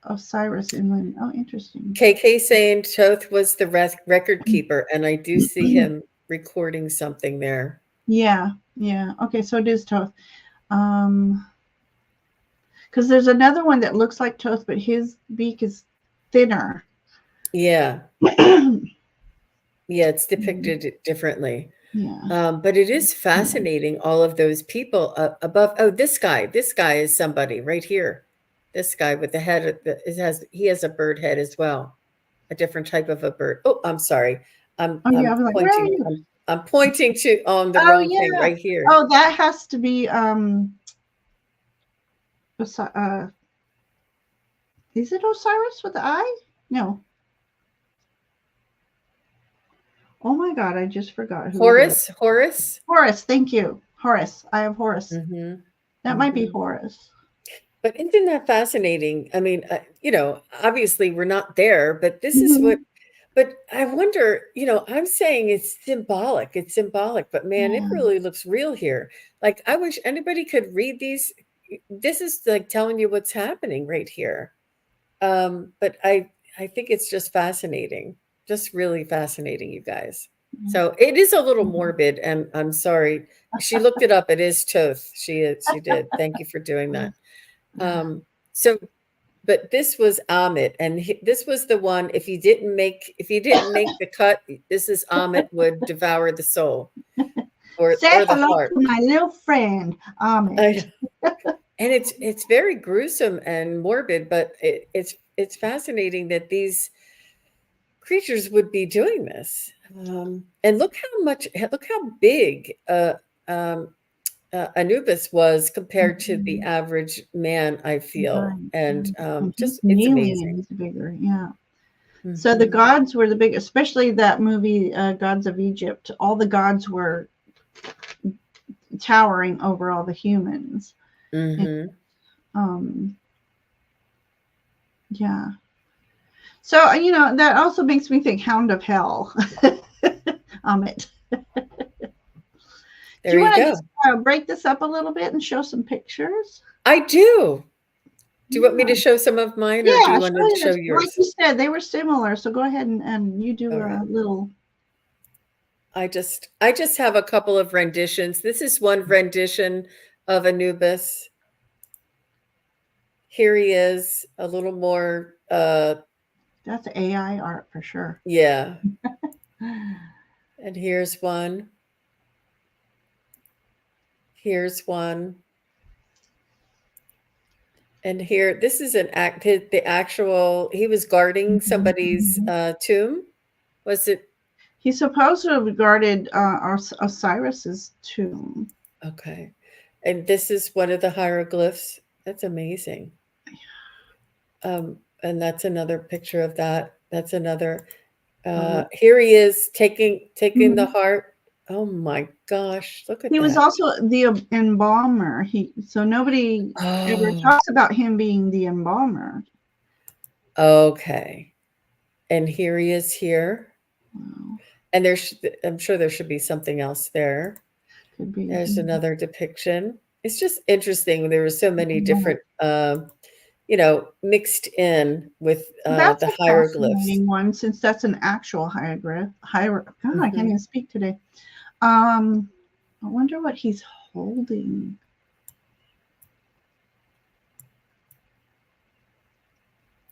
Osiris in linen. Oh, interesting. KK saying Toth was the record keeper, and I do see him recording something there. Yeah, yeah. Okay, so it is Thoth. Because there's another one that looks like Thoth, but his beak is thinner. Yeah. Yeah, it's depicted differently. Yeah. But it is fascinating, all of those people above. Oh, this guy is somebody right here. This guy with the head, he has a bird head as well, a different type of a bird. Oh, I'm sorry. Oh yeah, I was like, where are you? I'm pointing to on the Oh wrong thing yeah. right here. Oh, that has to be is it Osiris with the eye? No. Oh my God, I just forgot who it is. Horus. Horus, thank you. Horus. I have Horus. Mm-hmm. That might be Horus. But isn't that fascinating? I mean, obviously we're not there, but this is Mhm. what. But I wonder, I'm saying it's symbolic. It's symbolic, but man, it Yeah. really looks real here. Like, I wish anybody could read these. This is like telling you what's happening right here. But I think it's just fascinating, just really fascinating, you guys. So it is a little morbid, and I'm sorry. She looked it up. It is Toth. She did. Thank you for doing that. So, but this was Amit, and this was the one. If you didn't make the cut, this is Amit would devour the soul, Say or the hello heart. to my little friend, Amit. And it's very gruesome and morbid, but it's fascinating that these creatures would be doing this. And look how big um, Anubis was compared to the average man, I feel. Right. And And he's just, an it's alien. amazing. He's bigger. Yeah. So the Hmm. gods were the big, especially that movie, Gods of Egypt. All the gods were towering over all the humans. And, Hmm. um, yeah. So that also makes me think Hound of Hell. Amit. Do There you you want to go. just break this up a little bit and show some pictures? I do. Do you want me Yeah. to show some of mine, or do Yeah, you want to show like yours? you said, they were similar. So go ahead and you do All a right. little. I just have a couple of renditions. This is one rendition of Anubis. Here he is, a little more That's AI art for sure. yeah. And here's one. Here's one. And here, this is the actual, he was guarding somebody's tomb. Was it? He supposedly guarded Osiris's tomb. Okay. And this is one of the hieroglyphs. That's amazing. And that's another picture of that. That's another. Here he is taking the Mhm. heart. Oh my gosh, look at He was that. also the embalmer. So nobody ever Oh, talks about him being the embalmer. okay. And here he is here. Wow, And I'm sure there should be something else there. could be. There's another depiction. It's just interesting. There were so many different, mixed in with That's the a hieroglyphs. fascinating one, since that's an actual hieroglyph. God, I can't Hmm. even speak today. I wonder what he's holding.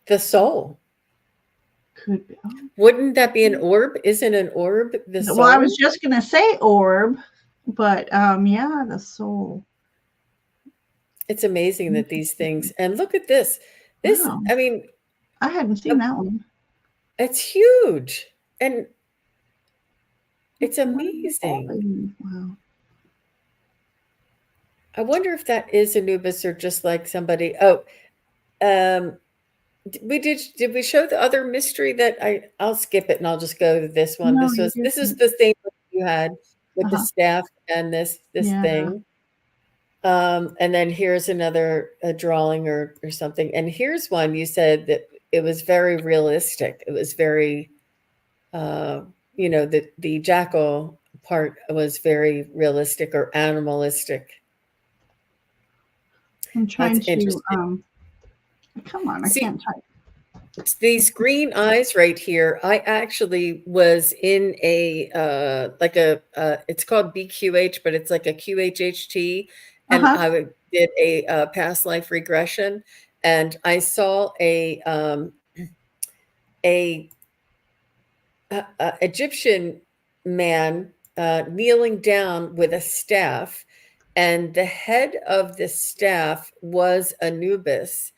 The soul. Could be. Oh. Wouldn't that be an orb? Isn't an orb the Well, I was soul? just gonna say orb, but yeah, the soul. It's amazing that these things, and look at this. Wow, I mean, I hadn't uh, seen that one. it's huge and it's What are you amazing. holding? Wow. I wonder if that is Anubis or just like somebody. Oh, um, did we show the other mystery that I'll skip it and I'll just go to this one. No, you This is didn't. the thing that you had with the Uh-huh. staff and this Yeah. thing. And then here's another drawing or something. And here's one you said that it was very realistic. It was very, the jackal part was very realistic or animalistic. I'm That's trying to, interesting. come on, I See, can't type. these green eyes right here, I actually was in a like a it's called BQH, but it's like a QHHT, and Uh-huh. I did a past life regression, and I saw a Egyptian man kneeling down with a staff, and the head of the staff was Anubis.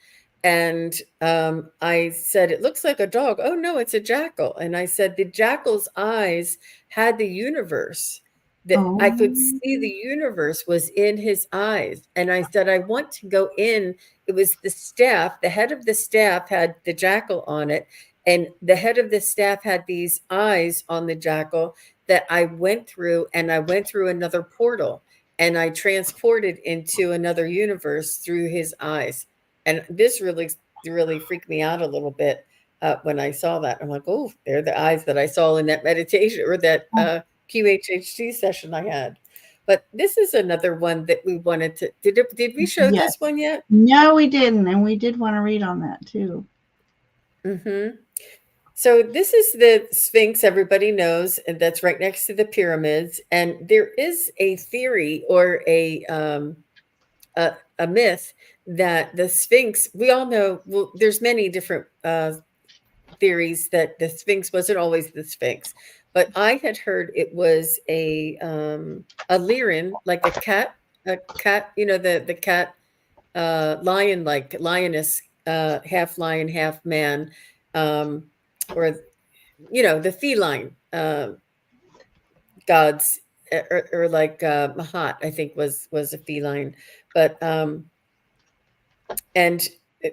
And I said, "It looks like a dog." "Oh, no, it's a jackal." And I said, "The jackal's eyes had the universe. That I could Oh, see the universe was in his eyes." And I said, "I want to go in." It was the staff, the head of the staff had the jackal on it, and the head of the staff had these eyes on the jackal that I went through, and I went through another portal, and I transported into another universe through his eyes. And this really freaked me out a little bit when I saw that. I'm like, oh, they're the eyes that I saw in that meditation or that QHHT session I had. But this is another one that we wanted to. Did we show yes. this one yet? No, we didn't. And we did want to read on that too. Mm-hmm. So this is the Sphinx everybody knows, and that's right next to the pyramids. And there is a theory or a myth that the Sphinx. We all know. Well, there's many different theories that the Sphinx wasn't always the Sphinx, but I had heard it was a Lyran, like a cat. You know, the cat lion, like lioness, half lion, half man, or the feline gods, or like Mahat, I think was a feline, but and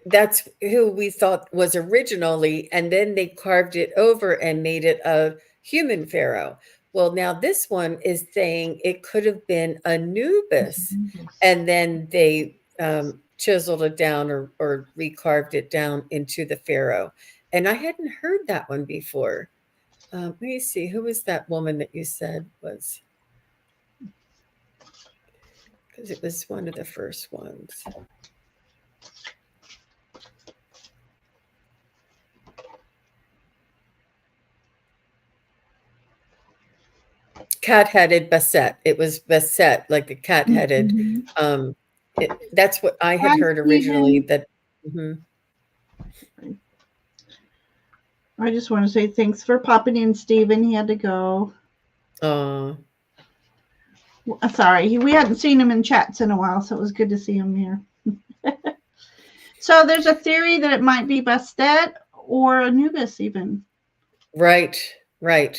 that's who we thought was originally, and then they carved it over and made it a human pharaoh. Well, now this one is saying it could have been Anubis, and then they chiseled it down or recarved it down into the pharaoh. And I hadn't heard that one before. Let me see. Who was that woman that you said was? Because it was one of the first ones. Cat-headed Basset. It was Basset, like the cat-headed. Mm-hmm. That's what I had Hi, heard originally. Stephen. That. Mhm. I just want to say thanks for popping in, Stephen. He had to go. Aw. Sorry, we hadn't seen him in chats in a while, so it was good to see him here. So there's a theory that it might be Bastet or Anubis, even. Right, right.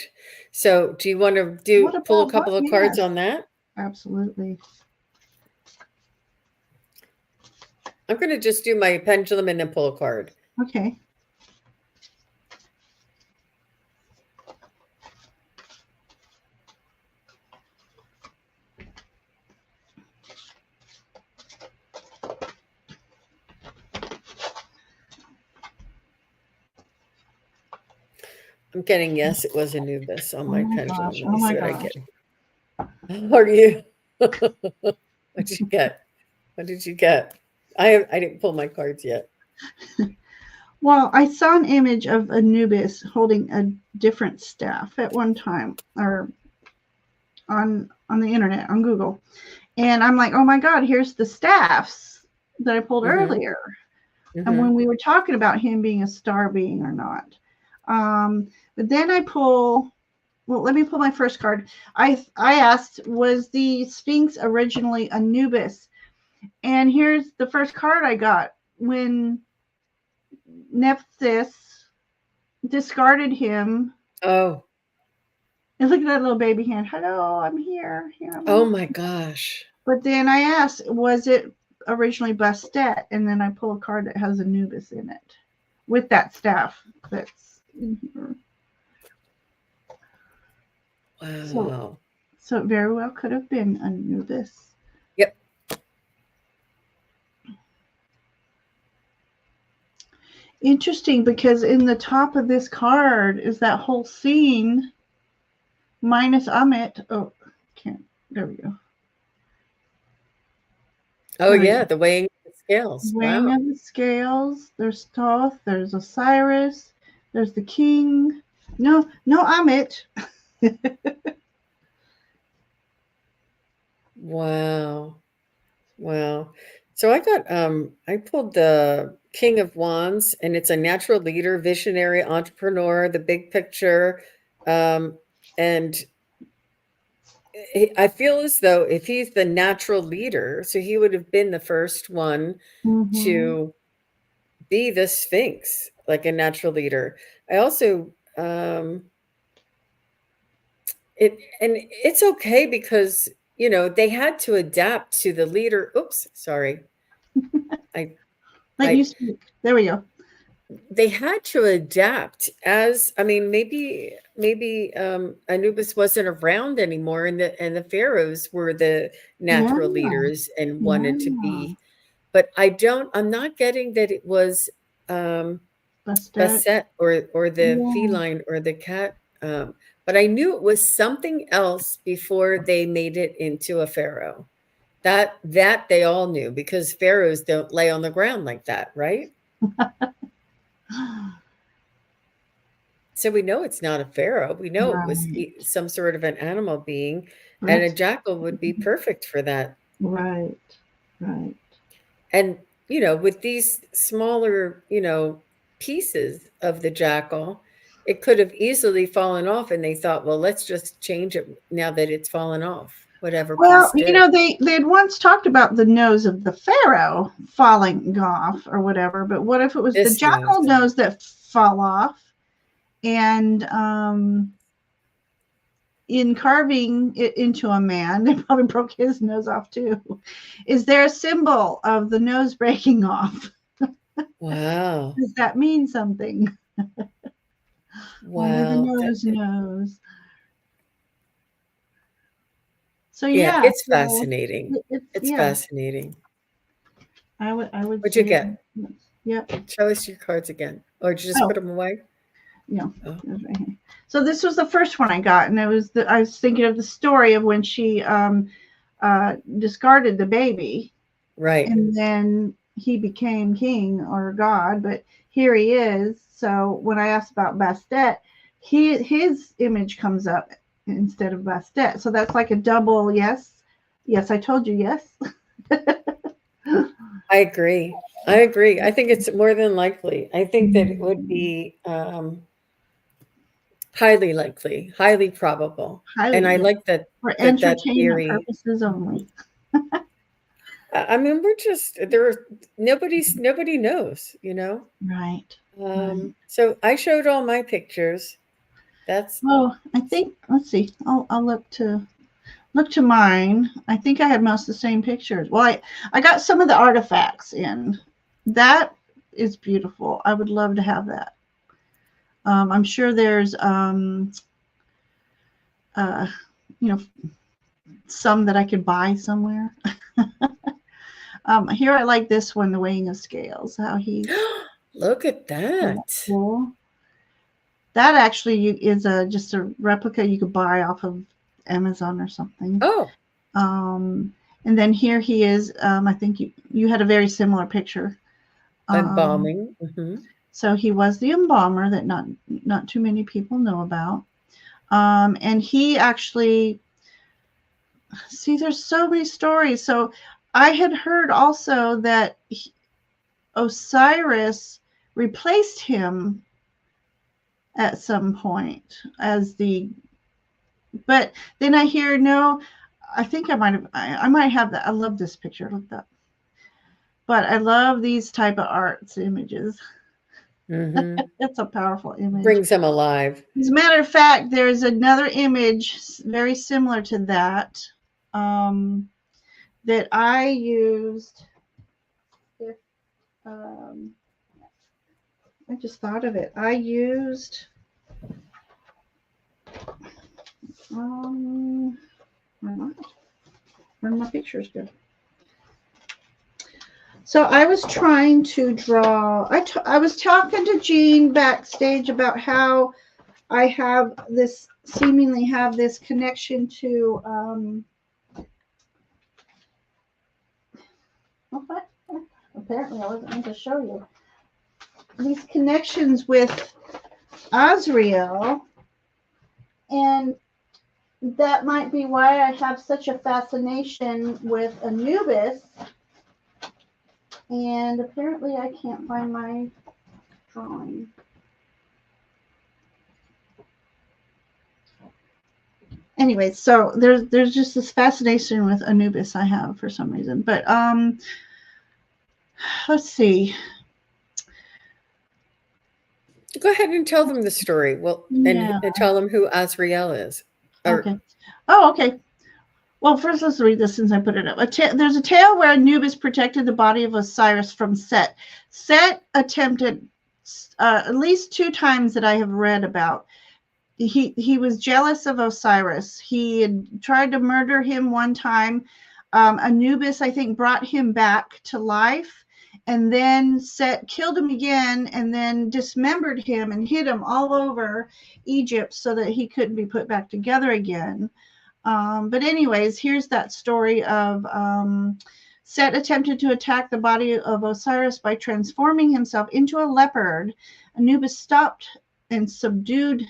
So, do you want to What pull a about what? couple of cards Yes, on that? absolutely. I'm going to just do my pendulum and then pull a card. Okay. I'm getting yes, it was Anubis on Oh my my pendulum. gosh. Let Oh me my see what I gosh. get. How are you? What'd you get? What did you get? I didn't pull my cards yet. Well, I saw an image of Anubis holding a different staff at one time, or on the internet, on Google. And I'm like, oh my God, here's the staffs that I pulled Mm-hmm. earlier. And Mm-hmm. when we were talking about him being a star being or not. But then let me pull my first card. I asked, was the Sphinx originally Anubis? And here's the first card I got. When Nephthys discarded him, Oh. and look at that little baby hand. Hello, I'm here. Here I'm Oh on. my gosh. But then I asked, was it originally Bastet? And then I pull a card that has Anubis in it with that staff that's in here. Wow. So it very well could have been Anubis. Yep. Interesting, because in the top of this card is that whole scene minus Amit. Oh, can't. There we go. Oh There we yeah, go. the weighing of the scales. Weighing Wow. of the scales. There's Thoth. There's Osiris. There's the king. No, no Amit. Wow. Wow. So I pulled the King of Wands, and it's a natural leader, visionary, entrepreneur, the big picture. Um, and I feel as though if he's the natural leader, so he would have been the first one Mm-hmm. to be the Sphinx, like a natural leader. I also it's okay because they had to adapt to the leader. Oops, sorry. I Let you I speak. There we go. they had to adapt. As I mean, maybe Anubis wasn't around anymore, and the pharaohs were the Yeah, natural leaders and wanted to yeah. be. But I'm not getting that it was um Bastet. Basset or the Yeah. feline or the cat. But I knew it was something else before they made it into a pharaoh. That they all knew, because pharaohs don't lay on the ground like that, right? So we know it's not a pharaoh. We know it was Right. some sort of an animal being, and a Rex. jackal would be perfect for that. Right. Right. And with these smaller, pieces of the jackal, it could have easily fallen off, and they thought, well, let's just change it now that it's fallen off. Whatever Well, piece did. they had once talked about the nose of the pharaoh falling off or whatever, but what if it was the This knows. jackal nose that fall off? And in carving it into a man, they probably broke his nose off too. Is there a symbol of the nose breaking off? Wow. Does that mean something? Only the Wow. nose knows. So Yeah, yeah, it's so fascinating. it's It's yeah. fascinating. I would What'd you say get? yes. Yep. Show us your cards again. Or did you just put Oh, them away? no, Oh, it was right here. So this was the first one I got, and I was thinking of the story of when she discarded the baby, right. and then he became king or god. But here he is. So when I asked about Bastet, his image comes up instead of Bastet. So that's like a double yes. Yes, I told you yes. I agree. I agree. I think it's more than likely. I think that it would Mm, be highly likely, highly probable. And highly, I yeah. like that For that entertainment theory. purposes only. I mean, we're just nobody knows. Right. Right. So I showed all my pictures. That's Oh, I think let's see. I'll look to mine. I think I had most of the same pictures. Well, I got some of the artifacts in. That is beautiful. I would love to have that. I'm sure there's uh, you know some that I could buy somewhere. Here I like this one, the weighing of scales. How he's look at yeah, that. cool. That actually is just a replica you could buy off of Amazon or something. Oh, Um, and then here he is. I think you had a very similar picture. Um, embalming. so he was the embalmer that not too many people know about. And he actually see there's so many stories. So I had heard also that Osiris replaced him at some point as the. But then I hear no. I think I might have that. I love this picture. Look that. But I love these type of arts images. Mm-hmm. That's a powerful image. Brings them alive. As a matter of fact, there's another image very similar to that um, that I used. If I just thought of it, I used. Where am I? Where did my pictures go? So I was trying to draw. I was talking to Jean backstage about how I have this, seemingly have this connection to, what? Apparently I wasn't meant to show you. These connections with Azrael, and that might be why I have such a fascination with Anubis. And apparently I can't find my drawing. Anyway, so there's just this fascination with Anubis I have for some reason. But let's see. Go ahead and tell them the story. Well, Yeah. and tell them who Azrael is. Or, Okay. Oh, okay. Well, first let's read this since I put it up. There's a tale where Anubis protected the body of Osiris from Set. Set attempted at least 2 times that I have read about. He was jealous of Osiris. He had tried to murder him one time. Anubis, I think, brought him back to life, and then Set killed him again, and then dismembered him and hid him all over Egypt so that he couldn't be put back together again. But anyways, here's that story of Set attempted to attack the body of Osiris by transforming himself into a leopard. Anubis stopped and subdued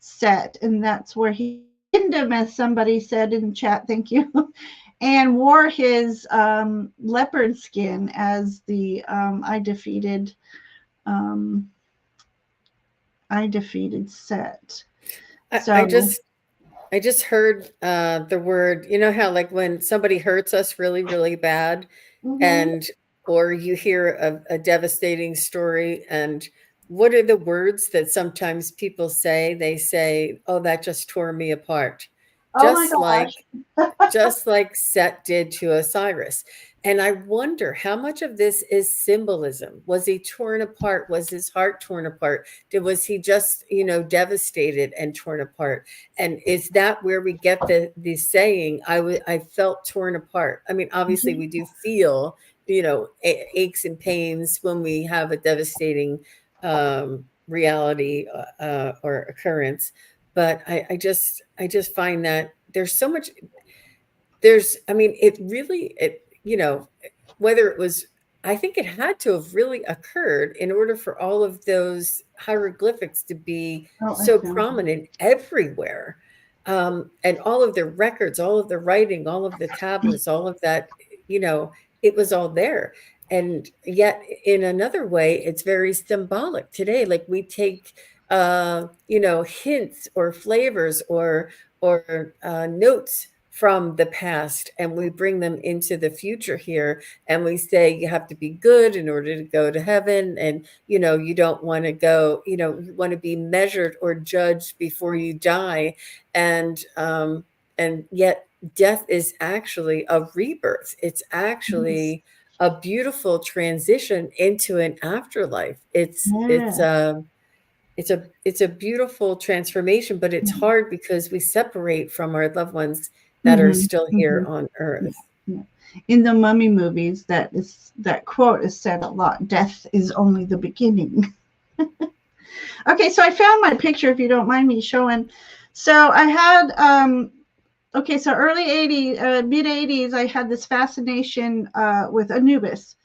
Set, and that's where he pinned him, as somebody said in chat. Thank you. And wore his leopard skin as the I defeated Set. So I just heard the word, you know how like when somebody hurts us really, really bad, and or you hear a devastating story, and what are the words that sometimes people say? They say, "Oh, that just tore me apart." oh my gosh. Just like Set did to Osiris. And I wonder how much of this is symbolism. Was he torn apart? Was his heart torn apart? Was he just, devastated and torn apart? And is that where we get the saying, I felt torn apart? I mean, obviously we do feel, aches and pains when we have a devastating reality or occurrence. But I just find that there's so much, whether it was, I think it had to have really occurred in order for all of those hieroglyphics to be so prominent everywhere. And all of the records, all of the writing, all of the tablets, all of that, it was all there. And yet in another way, it's very symbolic today. Like we take, hints or flavors or notes from the past, and we bring them into the future here, and we say you have to be good in order to go to heaven, and you don't want to go, you want to be measured or judged before you die, and yet death is actually a rebirth. It's actually a beautiful transition into an afterlife. It's a beautiful transformation, but it's hard because we separate from our loved ones that are still here on earth. Yeah. In the Mummy movies, that quote is said a lot. Death is only the beginning. Okay, so I found my picture, if you don't mind me showing. So I had so early 80s, mid 80s, I had this fascination with Anubis,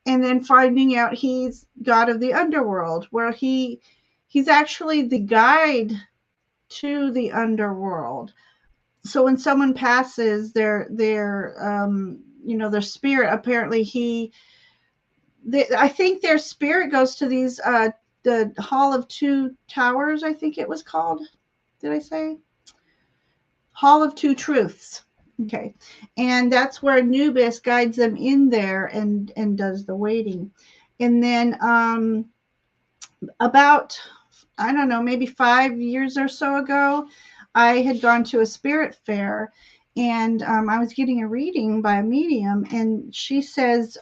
and then finding out he's god of the underworld, where he's actually the guide to the underworld. So when someone passes, their spirit, apparently I think their spirit goes to these the Hall of Two Towers, I think it was called. Did I say Hall of Two Truths? Okay, and that's where Anubis guides them in there and does the waiting. And then about, I don't know, maybe 5 years or so ago, I had gone to a spirit fair, and I was getting a reading by a medium, and she says,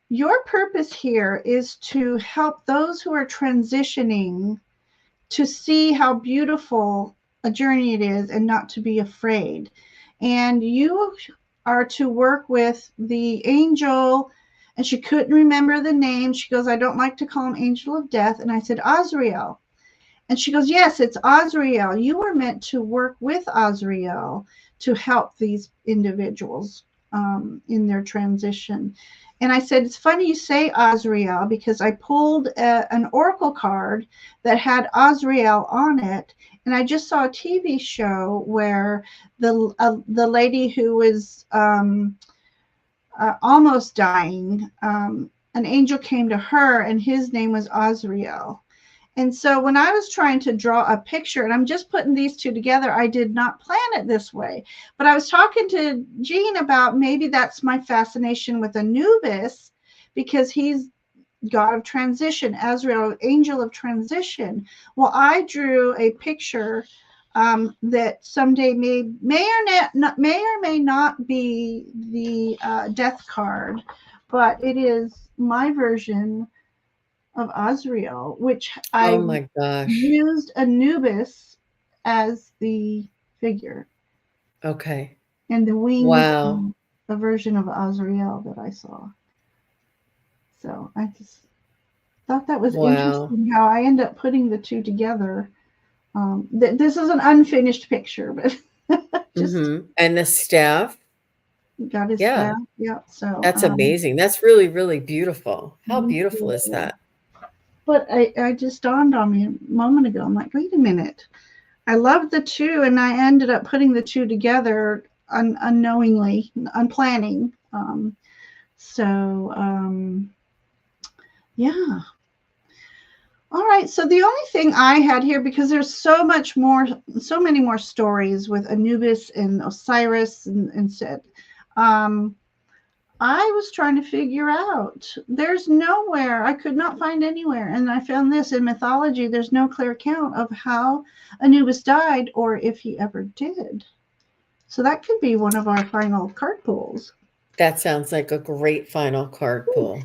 your purpose here is to help those who are transitioning to see how beautiful a journey it is and not to be afraid. And you are to work with the angel And she couldn't remember the name. She goes, I don't like to call him Angel of Death. And I said, Azrael. And she goes, yes, it's Azrael. You were meant to work with Azrael to help these individuals in their transition. And I said, it's funny you say Azrael because I pulled an oracle card that had Azrael on it. And I just saw a TV show where the lady who was almost dying, an angel came to her and his name was Azrael. And so when I was trying to draw a picture, and I'm just putting these two together, I did not plan it this way. But I was talking to Jean about maybe that's my fascination with Anubis, because he's God of transition, Azrael, angel of transition. Well, I drew a picture that someday may or may not be the death card, but it is my version of Azrael, which Oh I my gosh. used Anubis as the figure, Okay. and the wings Wow. are a version of Azrael that I saw. So I just thought that was Wow. interesting how I end up putting the two together. This is an unfinished picture, but just And the staff. got his Yeah, staff. Yeah. So, that's amazing. That's really, really beautiful. How thank beautiful is you. that? But I just dawned on me a moment ago. I'm like, wait a minute. I loved the two, and I ended up putting the two together unknowingly, unplanning. So, yeah. All right. So the only thing I had here, because there's so much more, so many more stories with Anubis and Osiris and Set. I was trying to figure out. There's nowhere, I could not find anywhere, and I found this in mythology. There's no clear account of how Anubis died or if he ever did. So that could be one of our final card pulls. That sounds like a great final card pull.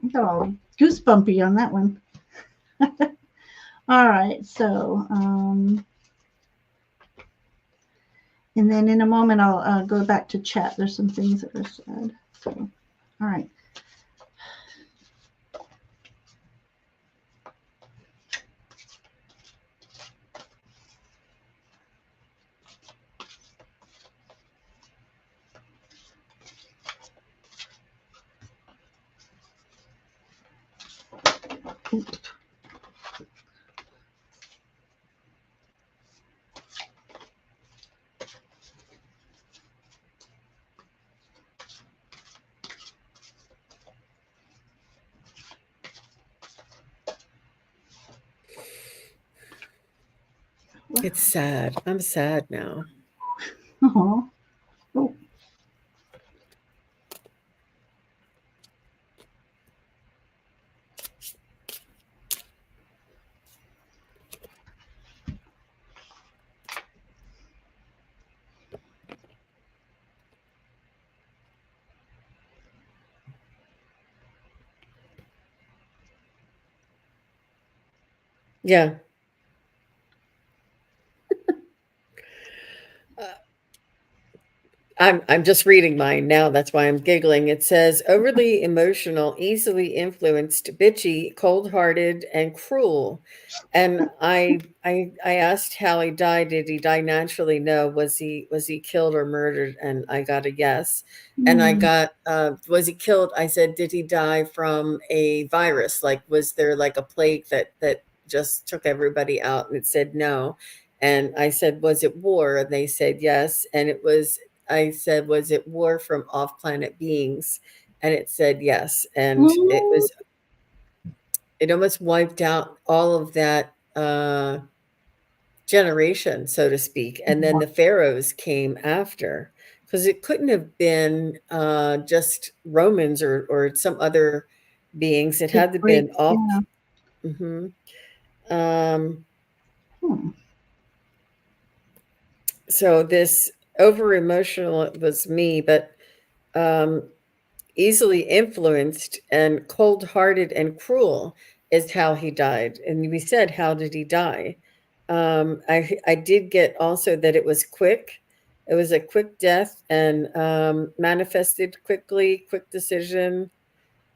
I got all goosebumpy on that one. All right, so and then in a moment I'll go back to chat. There's some things that are said. So, all right. It's sad. I'm sad now. Oh, oh. Yeah. I'm just reading mine now. That's why I'm giggling. It says overly emotional, easily influenced, bitchy, cold-hearted, and cruel. And I asked how he died. Did he die naturally? No. Was he killed or murdered? And I got a yes. And I Hmm. got was he killed? I said, did he die from a virus? Like was there like a plague that just took everybody out? And it said no. And I said, was it war? And they said yes. And it was I said, was it war from off planet beings? And it said yes. And Mm. it almost wiped out all of that generation, so to speak. And then the pharaohs came after because it couldn't have been just Romans or some other beings. It The had to have been Greeks, all. yeah. Mhm. Um, Hmm. so this over emotional was me, but um, easily influenced and cold-hearted and cruel is how he died. And we said, how did he die? I did get also that it was quick. It was a quick death and manifested quickly, quick decision.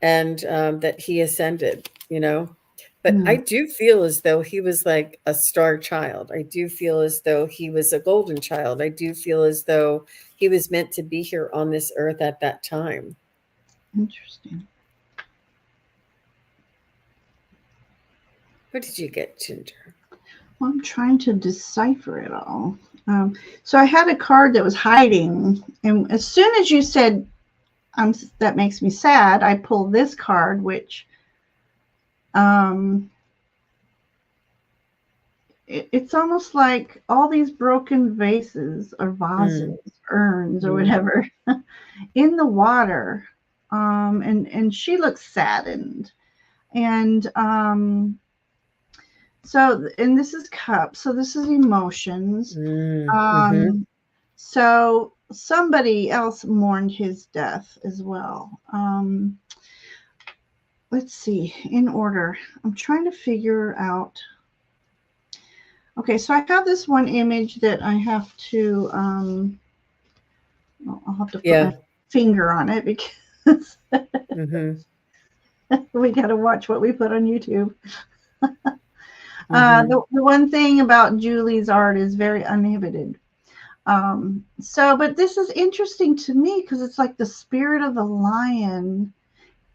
and that he ascended, you know. But I do feel as though he was like a star child. I do feel as though he was a golden child. I do feel as though he was meant to be here on this earth at that time. Interesting. What did you get, Ginger? Well, I'm trying to decipher it all. So I had a card that was hiding, and as soon as you said that makes me sad, I pulled this card, which it's almost like all these broken vases or vases, urns or whatever, in the water, and she looks saddened, and so, and this is cups, so this is emotions. So somebody else mourned his death as well. Let's see, in order. I'm trying to figure out. Okay, so I have this one image that I have to, I'll have to put my finger on it because we got to watch what we put on YouTube. The one thing about Julie's art is very uninhibited. But this is interesting to me because it's like the spirit of the lion.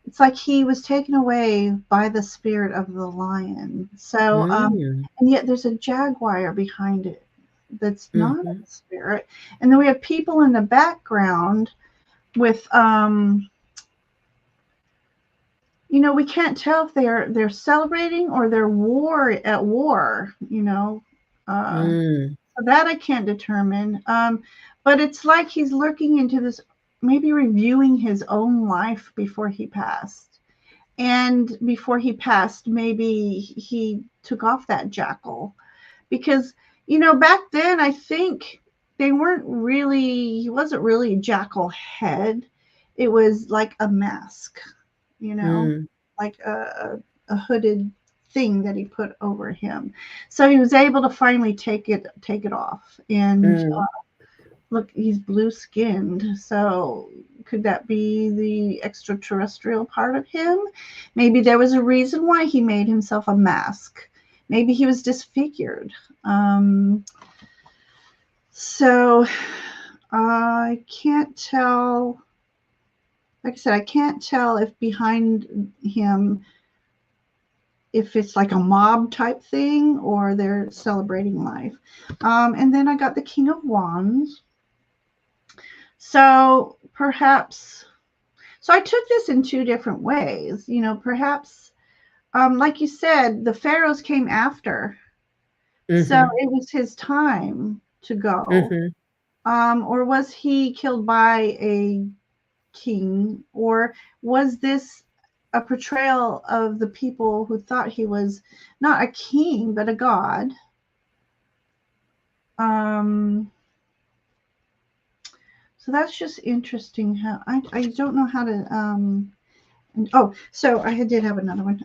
It's like he was taken away by the spirit of the lion. So, and yet there's a jaguar behind it that's not a spirit. And then we have people in the background with, you know, we can't tell if they're celebrating or they're at war, you know. So that I can't determine. But it's like he's looking into this, maybe reviewing his own life before he passed. And before he passed, maybe he took off that jackal. Because, you know, back then, I think he wasn't really a jackal head. It was like a mask, you know, like a hooded thing that he put over him. So he was able to finally take it off. And look, he's blue skinned. So could that be the extraterrestrial part of him? Maybe there was a reason why he made himself a mask. Maybe he was disfigured. So I can't tell. Like I said, I can't tell if behind him, if it's like a mob type thing or they're celebrating life. And then I got the King of Wands. So perhaps, so I took this in two different ways. You know, perhaps, like you said, the pharaohs came after. So it was his time to go. Or was he killed by a king? Or was this a portrayal of the people who thought he was not a king, but a god? So that's just interesting how I don't know how to so I did have another one.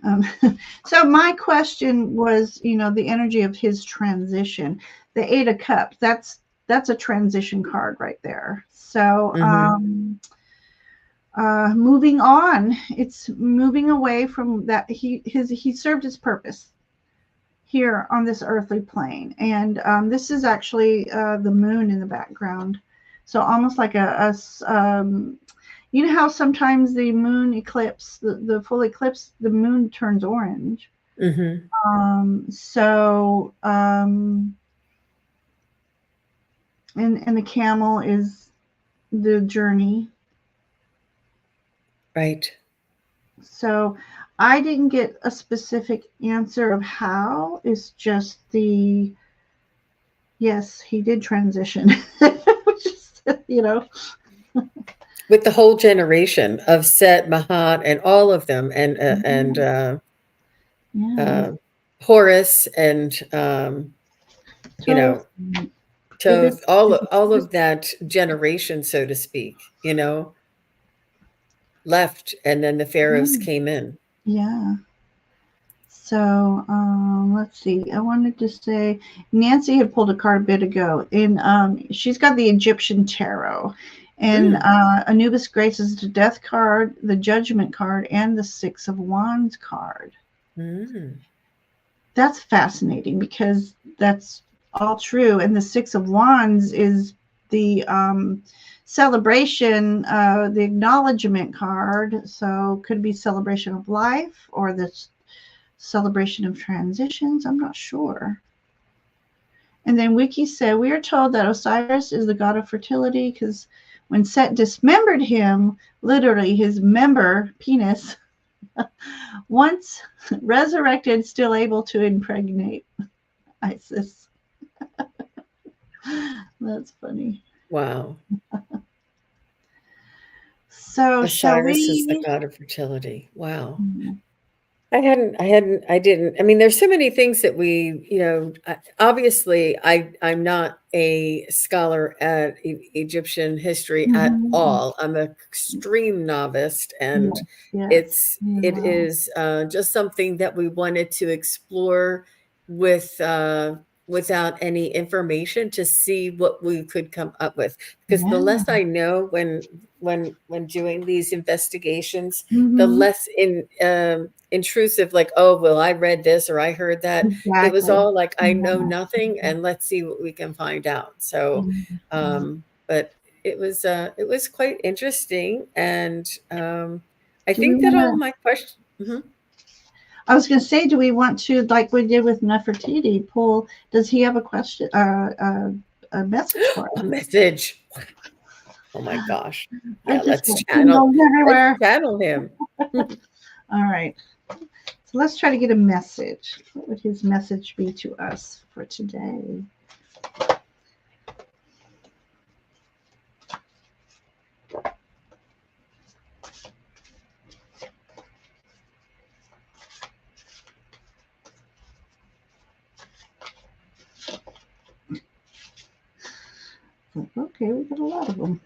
So my question was, you know, the energy of his transition. The Eight of Cups, that's a transition card right there. So moving on, it's moving away from that. He served his purpose here on this earthly plane, and this is actually the moon in the background. So almost like you know how sometimes the moon eclipse, the full eclipse, the moon turns orange. And the camel is the journey. Right. So I didn't get a specific answer of how. It's just yes, he did transition. Just, you know. With the whole generation of Set, Mahat, and all of them, and Horus, and you know, Toth, all of that generation, so to speak, you know, left, and then the pharaohs came in. Yeah. So let's see. I wanted to say Nancy had pulled a card a bit ago, and she's got the Egyptian tarot, And Anubis graces the Death card, the Judgment card, and the Six of Wands card. That's fascinating because that's all true. And the Six of Wands is the celebration, the acknowledgement card. So could be celebration of life or the celebration of transitions. I'm not sure. And then Wiki said, we are told that Osiris is the god of fertility because when Set dismembered him, literally his member, penis, once resurrected, still able to impregnate Isis. That's funny. Wow. So Osiris is the god of fertility. Wow. I didn't. I mean, there's so many things that we, obviously I'm not a scholar at Egyptian history at all. I'm an extreme novice, and it is just something that we wanted to explore with, without any information to see what we could come up with. Because the less I know when doing these investigations, the less intrusive, like, oh, well, I read this or I heard that. Exactly. It was all like, I know nothing, and let's see what we can find out. So, but it was quite interesting, and I think that all my questions. I was going to say, do we want to, like we did with Nefertiti, pull? Does he have a question, a message for us? A message. Oh my gosh! Yeah, let's everywhere. Let's channel him. All right. So let's try to get a message. What would his message be to us for today? Okay, we got a lot of them.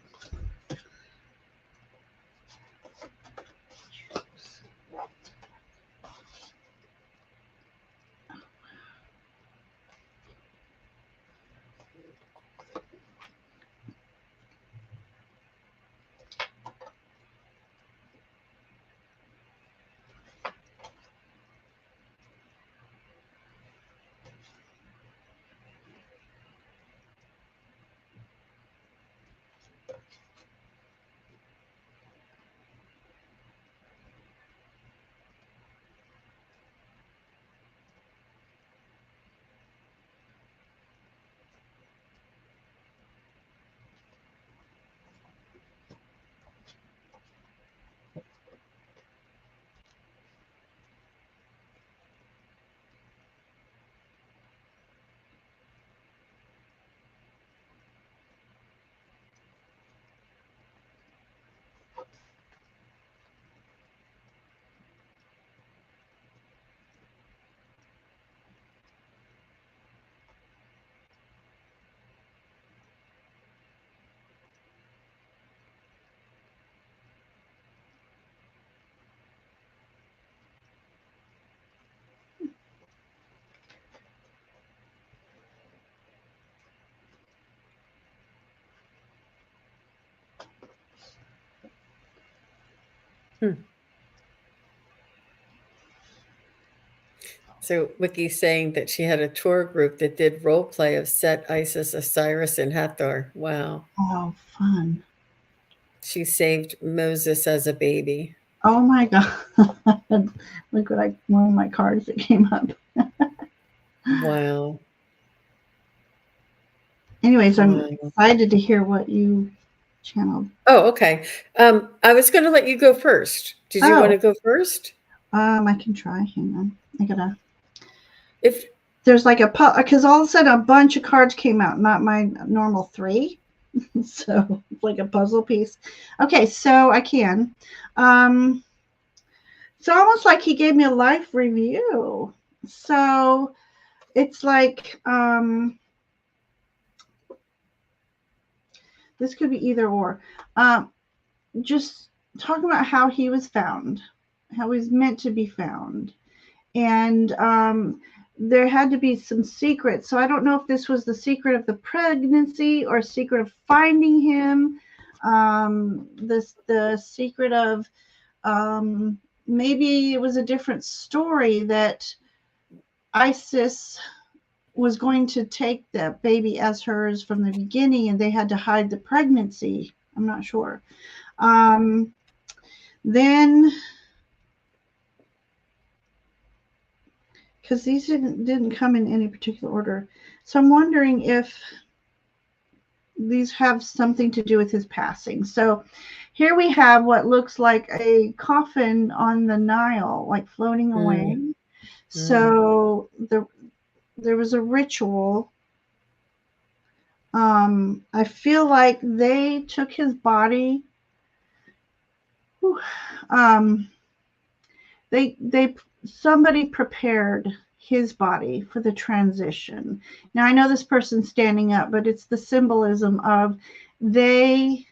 So Wiki's saying that she had a tour group that did role play of Set, Isis, Osiris, and Hathor. Wow. Oh, fun. She saved Moses as a baby. Oh my God. Look what one of my cards that came up. Wow. Anyways, I'm excited to hear what you channeled. Oh, okay. I was going to let you go first. Did you want to go first? I can try. Hang on. I gotta. If there's like because all of a sudden a bunch of cards came out, not my normal 3. So it's like a puzzle piece. Okay, so I can. It's almost like he gave me a life review. So it's like this could be either or. Just talking about how he was found, how he was meant to be found. And there had to be some secret. So I don't know if this was the secret of the pregnancy or secret of finding him. The secret of, maybe it was a different story that Isis was going to take the baby as hers from the beginning, and they had to hide the pregnancy. I'm not sure. Then, because these didn't come in any particular order, so I'm wondering if these have something to do with his passing. So here we have what looks like a coffin on the Nile, like floating away. Mm. So there was a ritual. I feel like they took his body. Um, they somebody prepared his body for the transition. Now I know this person's standing up, but it's the symbolism of they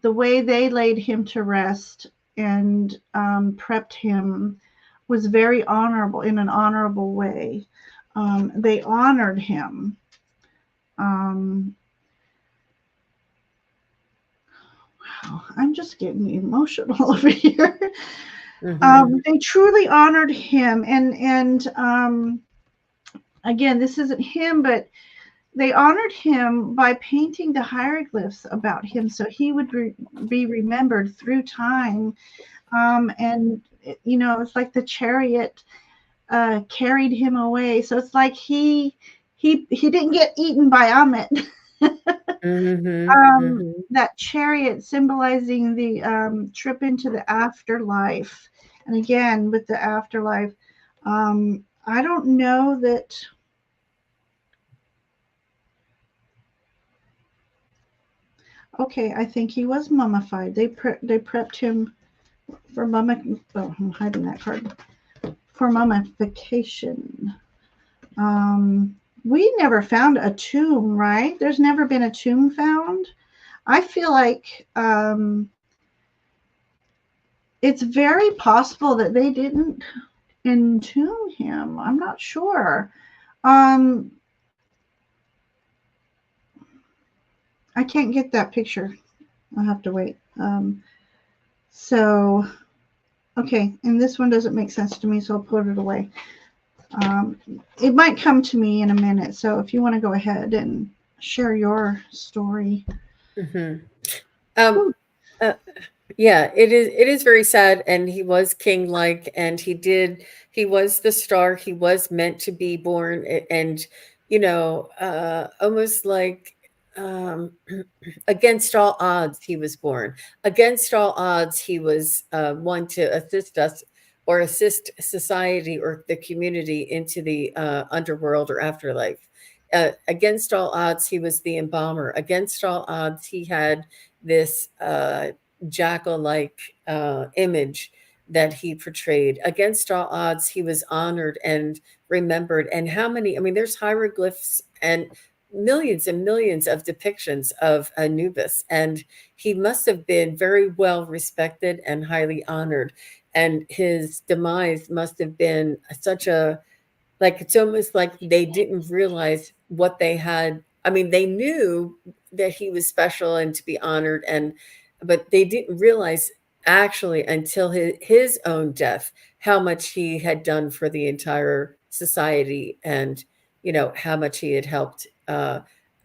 the way they laid him to rest and prepped him was very honorable, in an honorable way. They honored him. Um, wow, I'm just getting emotional over here. Mm-hmm. They truly honored him, and again, this isn't him, but they honored him by painting the hieroglyphs about him, so he would be remembered through time. And it's like the chariot carried him away. So it's like he didn't get eaten by Amit. Mm-hmm. Mm-hmm. That chariot symbolizing the trip into the afterlife. And again, with the afterlife, I don't know that. Okay, I think he was mummified. They prepped him for mummification. Oh, I'm hiding that card. For mummification. We never found a tomb, right? There's never been a tomb found. I feel like it's very possible that they didn't entomb him. I'm not sure. Um, I can't get that picture. I'll have to wait. So, okay, and this one doesn't make sense to me, so I'll put it away. It might come to me in a minute. So if you want to go ahead and share your story. Mm-hmm. Um, uh, yeah, it is very sad, and he was king-like, and he was the star, he was meant to be born, and almost like, um, against all odds he was born. Against all odds he was one to assist us, or assist society or the community into the underworld or afterlife. Against all odds he was the embalmer. Against all odds he had this jackal-like image that he portrayed. Against all odds, he was honored and remembered. And how many? I mean, there's hieroglyphs and millions of depictions of Anubis, and he must have been very well respected and highly honored. And his demise must have been such a, like, it's almost like they didn't realize what they had. I mean, they knew that he was special and to be honored, but they didn't realize actually until his own death how much he had done for the entire society, and how much he had helped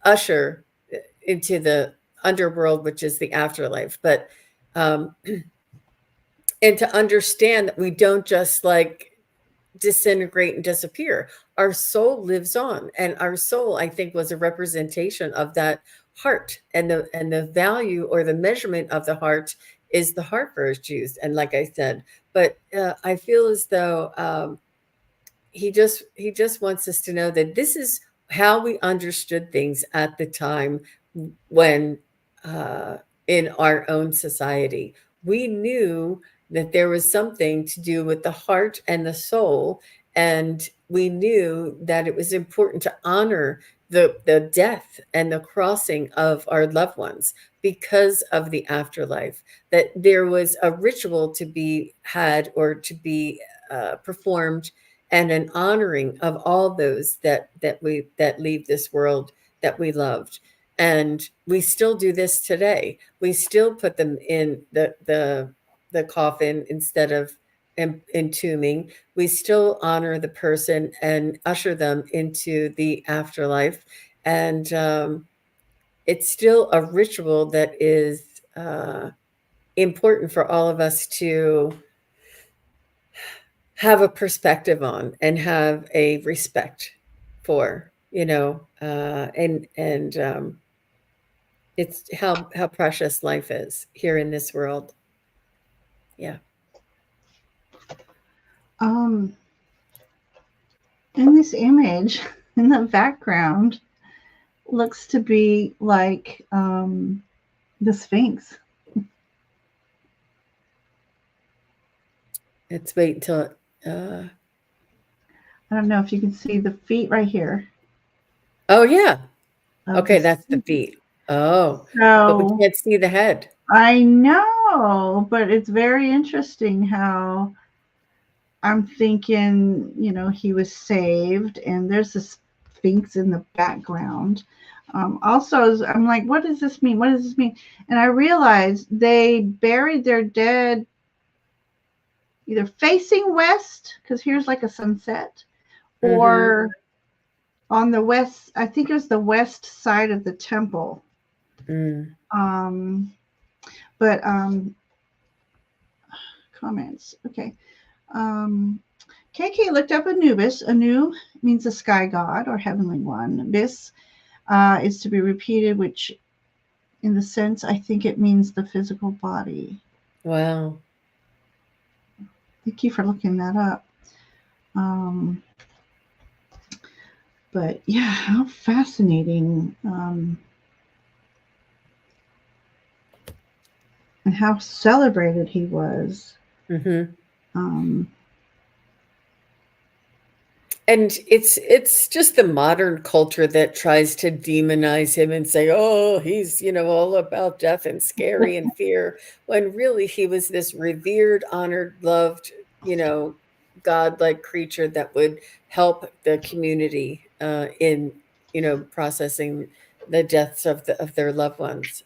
usher into the underworld, which is the afterlife. But um, and to understand that we don't just like disintegrate and disappear. Our soul lives on, and our soul, I think, was a representation of that heart, and the value or the measurement of the heart is the heart virtues. And like I said, but I feel as though he just wants us to know that this is how we understood things at the time, when uh, in our own society we knew that there was something to do with the heart and the soul, and we knew that it was important to honor the death and the crossing of our loved ones because of the afterlife, that there was a ritual to be had or to be performed, and an honoring of all those that leave this world that we loved. And we still do this today. We still put them in the coffin instead of entombing. We still honor the person and usher them into the afterlife. And it's still a ritual that is important for all of us to have a perspective on and have a respect for, and it's how precious life is here in this world. Yeah. In this image, in the background, looks to be like the Sphinx. Let's wait until. I don't know if you can see the feet right here. Oh yeah. Okay, that's the feet. Oh, but we So can't see the head. I know, but it's very interesting how I'm thinking, he was saved, and there's this Sphinx in the background. Also, I'm like, what does this mean? What does this mean? And I realized they buried their dead either facing west, because here's like a sunset, or on the west. I think it was the west side of the temple. But comments. Okay. KK looked up Anubis. Anu means the sky god or heavenly one. Bis is to be repeated, which in the sense, I think it means the physical body. Wow. Thank you for looking that up. But yeah, how fascinating. And how celebrated he was. And it's just the modern culture that tries to demonize him and say, oh, he's, all about death and scary and fear, when really he was this revered, honored, loved, godlike creature that would help the community in, processing the deaths of their loved ones,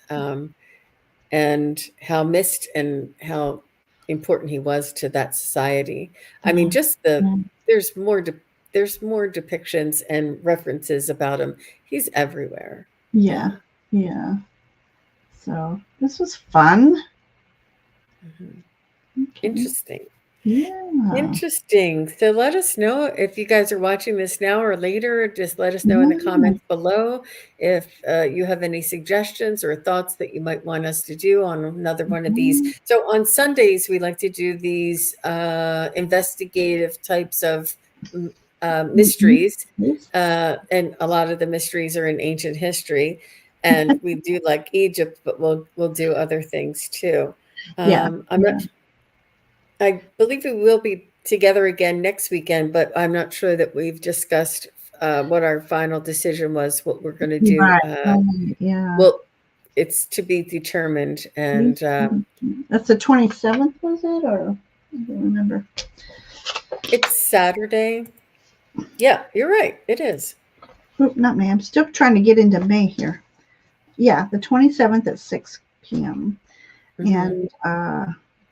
and how missed and how important he was to that society. I mean, just there's more depictions and references about him. He's everywhere. Yeah. So this was fun. Okay. Interesting. Yeah. Interesting. So let us know if you guys are watching this now or later. Just let us know in the comments below if you have any suggestions or thoughts that you might want us to do on another one of these. So on Sundays, we like to do these investigative types of mysteries. And a lot of the mysteries are in ancient history. And we do like Egypt, but we'll do other things too. I believe we will be together again next weekend, but I'm not sure that we've discussed what our final decision was, what we're going to do. Well, it's to be determined. And that's the 27th, was it? Or I don't remember. It's Saturday. Yeah, you're right. It is. Oop, not May. I'm still trying to get into May here. Yeah, the 27th at 6 p.m. And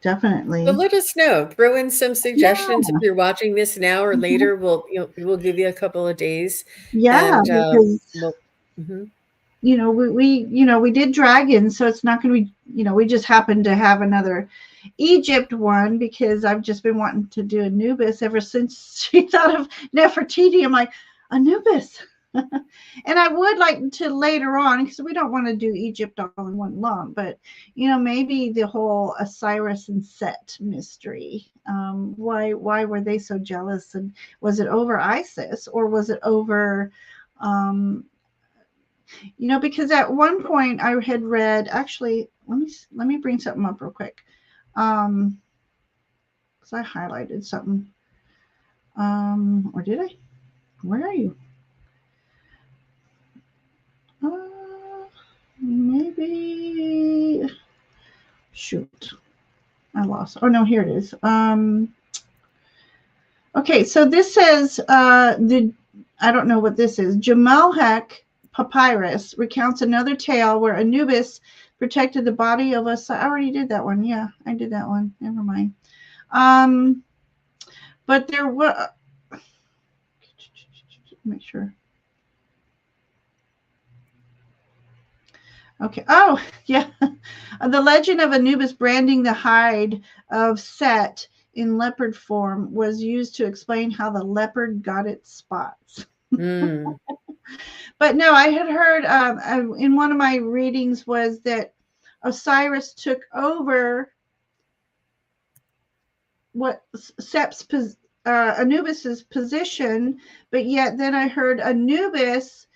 definitely. So let us know. Throw in some suggestions. If you're watching this now or later, we'll give you a couple of days. Yeah, and, because we did dragons, so it's not going to be. We just happened to have another Egypt one because I've just been wanting to do Anubis ever since she thought of Nefertiti. I'm like, Anubis. And I would like to later on, because we don't want to do Egypt all in one lump, but maybe the whole Osiris and Set mystery. Why were they so jealous? And was it over Isis, or was it over because at one point I had read, actually, let me bring something up real quick. Because I highlighted something. Or did I? Where are you? Maybe. Shoot. I lost. Oh, no, here it is. Okay, so this says, I don't know what this is. Jamalhek Papyrus recounts another tale where Anubis protected the body of a. I already did that one. Yeah, I did that one. Never mind. But there was. Make sure. Okay. Oh, yeah. The legend of Anubis branding the hide of Set in leopard form was used to explain how the leopard got its spots. Mm. But no, I had heard in one of my readings was that Osiris took over what Anubis's position, but yet then I heard Anubis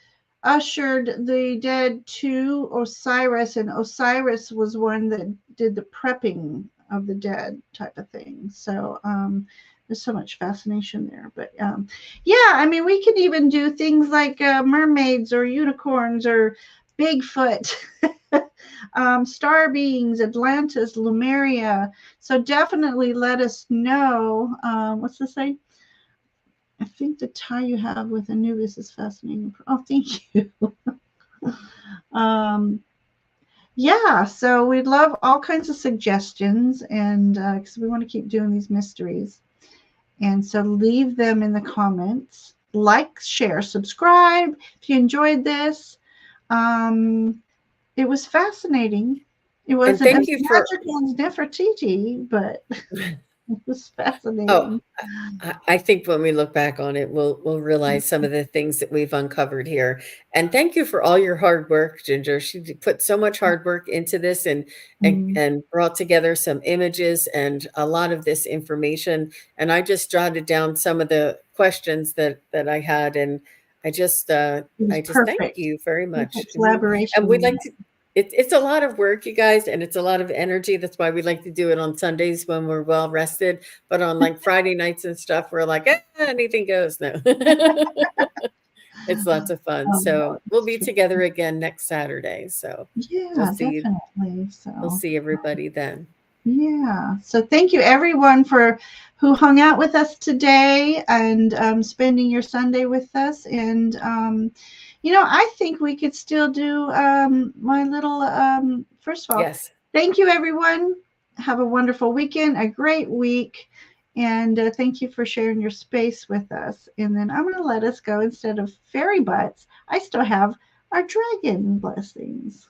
ushered the dead to Osiris, and Osiris was one that did the prepping of the dead type of thing. So there's so much fascination there. But yeah, I mean, we could even do things like mermaids or unicorns or Bigfoot, star beings, Atlantis, Lemuria. So definitely let us know. What's this say? I think the tie you have with Anubis is fascinating. Oh, thank you. Yeah, so we'd love all kinds of suggestions, and because we want to keep doing these mysteries. And so leave them in the comments. Like, share, subscribe if you enjoyed this. It was fascinating. It wasn't as magical as Nefertiti, but it was fascinating. I think when we look back on it, we'll realize some of the things that we've uncovered here. And thank you for all your hard work, Ginger. She put so much hard work into this and brought together some images and a lot of this information. And I just jotted down some of the questions that I had, and I just thank you very much. Collaboration. And we'd like to. It's a lot of work, you guys, and it's a lot of energy. That's why we like to do it on Sundays when we're well rested. But on like Friday nights and stuff, we're like, anything goes. No, it's lots of fun. So we'll be together again next Saturday. So yeah, we'll see. definitely. So we'll see everybody then. Yeah. So thank you everyone for who hung out with us today and spending your Sunday with us. And I think we could still do my little. First of all, yes. Thank you everyone. Have a wonderful weekend, a great week, and thank you for sharing your space with us. And then I'm going to let us go. Instead of fairy butts, I still have our dragon blessings.